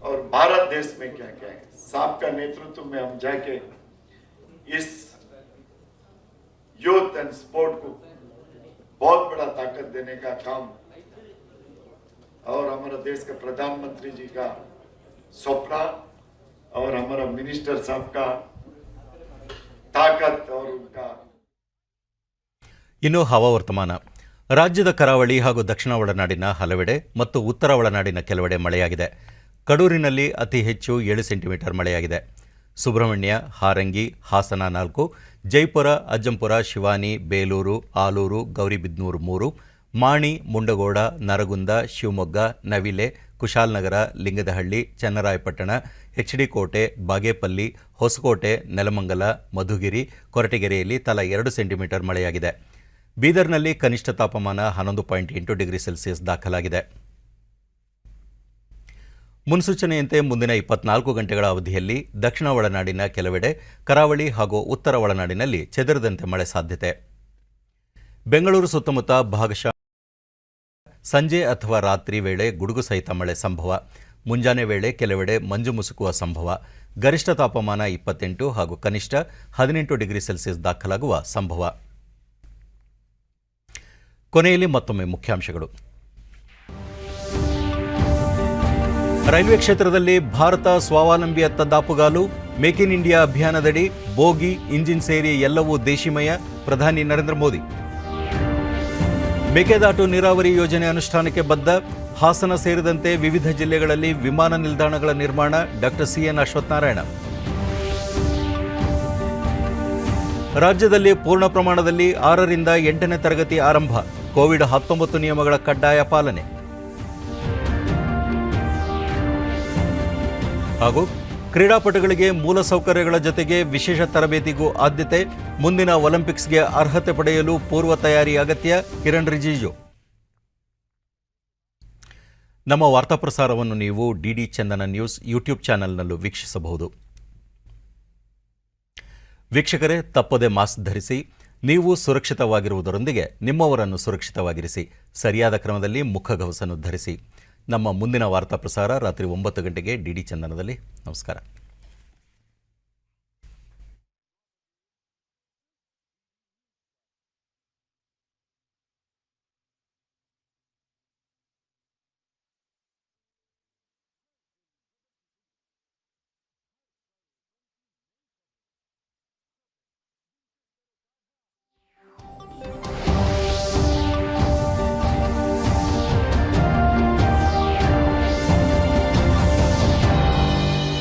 Speaker 13: और भारत देश में क्या क्या है, साहब का नेतृत्व में हम जाके इस यूथ एंड स्पोर्ट को बहुत बड़ा ताकत देने का काम, और हमारा देश का प्रधानमंत्री जी का सपना और हमारा मिनिस्टर साहब का ताकत और उनका.
Speaker 1: ಇನ್ನು ಹವಾವರ್ತಮಾನ. ರಾಜ್ಯದ ಕರಾವಳಿ ಹಾಗೂ ದಕ್ಷಿಣ ಒಳನಾಡಿನ ಹಲವೆಡೆ ಮತ್ತು ಉತ್ತರ ಒಳನಾಡಿನ ಕೆಲವೆಡೆ ಮಳೆಯಾಗಿದೆ. ಕಡೂರಿನಲ್ಲಿ ಅತಿ ಹೆಚ್ಚು 7 ಸೆಂಟಿಮೀಟರ್ ಮಳೆಯಾಗಿದೆ. ಸುಬ್ರಹ್ಮಣ್ಯ, ಹಾರಂಗಿ, ಹಾಸನ 4, ಜೈಪುರ, ಅಜ್ಜಂಪುರ, ಶಿವಾನಿ, ಬೇಲೂರು, ಆಲೂರು, ಗೌರಿಬಿದನೂರು 3, ಮಾಣಿ, ಮುಂಡಗೋಡ, ನರಗುಂದ, ಶಿವಮೊಗ್ಗ, ನವಿಲೆ, ಕುಶಾಲನಗರ, ಲಿಂಗದಹಳ್ಳಿ, ಚನ್ನರಾಯಪಟ್ಟಣ, ಎಚ್ಡಿ ಕೋಟೆ, ಬಾಗೇಪಲ್ಲಿ, ಹೊಸಕೋಟೆ, ನೆಲಮಂಗಲ, ಮಧುಗಿರಿ, ಕೊರಟಗೆರೆಯಲ್ಲಿ ತಲಾ 2 ಸೆಂಟಿಮೀಟರ್ ಮಳೆಯಾಗಿದೆ. ಬೀದರ್ನಲ್ಲಿ ಕನಿಷ್ಠ ತಾಪಮಾನ 11.8 ಡಿಗ್ರಿ ಸೆಲ್ಸಿಯಸ್ ದಾಖಲಾಗಿದೆ. ಮುನ್ಸೂಚನೆಯಂತೆ ಮುಂದಿನ 24 ಗಂಟೆಗಳ ಅವಧಿಯಲ್ಲಿ ದಕ್ಷಿಣ ಒಳನಾಡಿನ ಕೆಲವೆಡೆ, ಕರಾವಳಿ ಹಾಗೂ ಉತ್ತರ ಒಳನಾಡಿನಲ್ಲಿ ಚದುರಿದಂತೆ ಮಳೆ ಸಾಧ್ಯತೆ. ಬೆಂಗಳೂರು ಸುತ್ತಮುತ್ತ ಭಾಗಶಃ ಸಂಜೆ ಅಥವಾ ರಾತ್ರಿ ವೇಳೆ ಗುಡುಗು ಸಹಿತ ಮಳೆ ಸಂಭವ. ಮುಂಜಾನೆ ವೇಳೆ ಕೆಲವೆಡೆ ಮಂಜು ಮುಸುಕುವ ಸಂಭವ. ಗರಿಷ್ಠ ತಾಪಮಾನ 28 ಹಾಗೂ ಕನಿಷ್ಠ 18 ಡಿಗ್ರಿ ಸೆಲ್ಸಿಯಸ್ ದಾಖಲಾಗುವ ಸಂಭವ. ಕೊನೆಯಲ್ಲಿ ಮತ್ತೊಮ್ಮೆ ಮುಖ್ಯಾಂಶಗಳು. ರೈಲ್ವೆ ಕ್ಷೇತ್ರದಲ್ಲಿ ಭಾರತ ಸ್ವಾವಲಂಬಿಯತ್ತ ದಾಪುಗಾಲು. ಮೇಕ್ ಇನ್ ಇಂಡಿಯಾ ಅಭಿಯಾನದಡಿ ಬೋಗಿ, ಇಂಜಿನ್ ಸೇರಿ ಎಲ್ಲವೂ ದೇಶೀಮಯ. ಪ್ರಧಾನಿ ನರೇಂದ್ರ ಮೋದಿ. ಮೇಕೆದಾಟು ನೀರಾವರಿ ಯೋಜನೆ ಅನುಷ್ಠಾನಕ್ಕೆ ಬದ್ಧ. ಹಾಸನ ಸೇರಿದಂತೆ ವಿವಿಧ ಜಿಲ್ಲೆಗಳಲ್ಲಿ ವಿಮಾನ ನಿಲ್ದಾಣಗಳ ನಿರ್ಮಾಣ. Doctor C N Ashwathnarayan. ರಾಜ್ಯದಲ್ಲಿ ಪೂರ್ಣ ಪ್ರಮಾಣದಲ್ಲಿ 6ರಿಂದ 8ನೇ ತರಗತಿ ಆರಂಭ. ಕೋವಿಡ್-19 ನಿಯಮಗಳ ಕಡ್ಡಾಯ ಪಾಲನೆ. ಹಾಗೂ ಕ್ರೀಡಾಪಟುಗಳಿಗೆ ಮೂಲಸೌಕರ್ಯಗಳ ಜೊತೆಗೆ ವಿಶೇಷ ತರಬೇತಿಗೂ ಆದ್ಯತೆ. ಮುಂದಿನ ಒಲಿಂಪಿಕ್ಸ್ಗೆ ಅರ್ಹತೆ ಪಡೆಯಲು ಪೂರ್ವ ತಯಾರಿ ಅಗತ್ಯ. ಕಿರಣ್ ರಿಜಿಜು. ನಮ್ಮ ವಾರ್ತಾ ಪ್ರಸಾರವನ್ನು ನೀವು ಡಿಡಿ ಚಂದನ ನ್ಯೂಸ್ ಯೂಟ್ಯೂಬ್ ಚಾನೆಲ್ನಲ್ಲೂ ವೀಕ್ಷಿಸಬಹುದು. ವೀಕ್ಷಕರೇ, ತಪ್ಪದೆ ಮಾಸ್ಕ್ ಧರಿಸಿ. ನೀವು ಸುರಕ್ಷಿತವಾಗಿರುವುದರೊಂದಿಗೆ ನಿಮ್ಮವರನ್ನು ಸುರಕ್ಷಿತವಾಗಿರಿಸಿ. ಸರಿಯಾದ ಕ್ರಮದಲ್ಲಿ ಮುಖಗವಸನ್ನು ಧರಿಸಿ. ನಮ್ಮ ಮುಂದಿನ ವಾರ್ತಾ ಪ್ರಸಾರ ರಾತ್ರಿ 9 ಗಂಟೆಗೆ ಡಿಡಿ ಚಂದನದಲ್ಲಿ. ನಮಸ್ಕಾರ.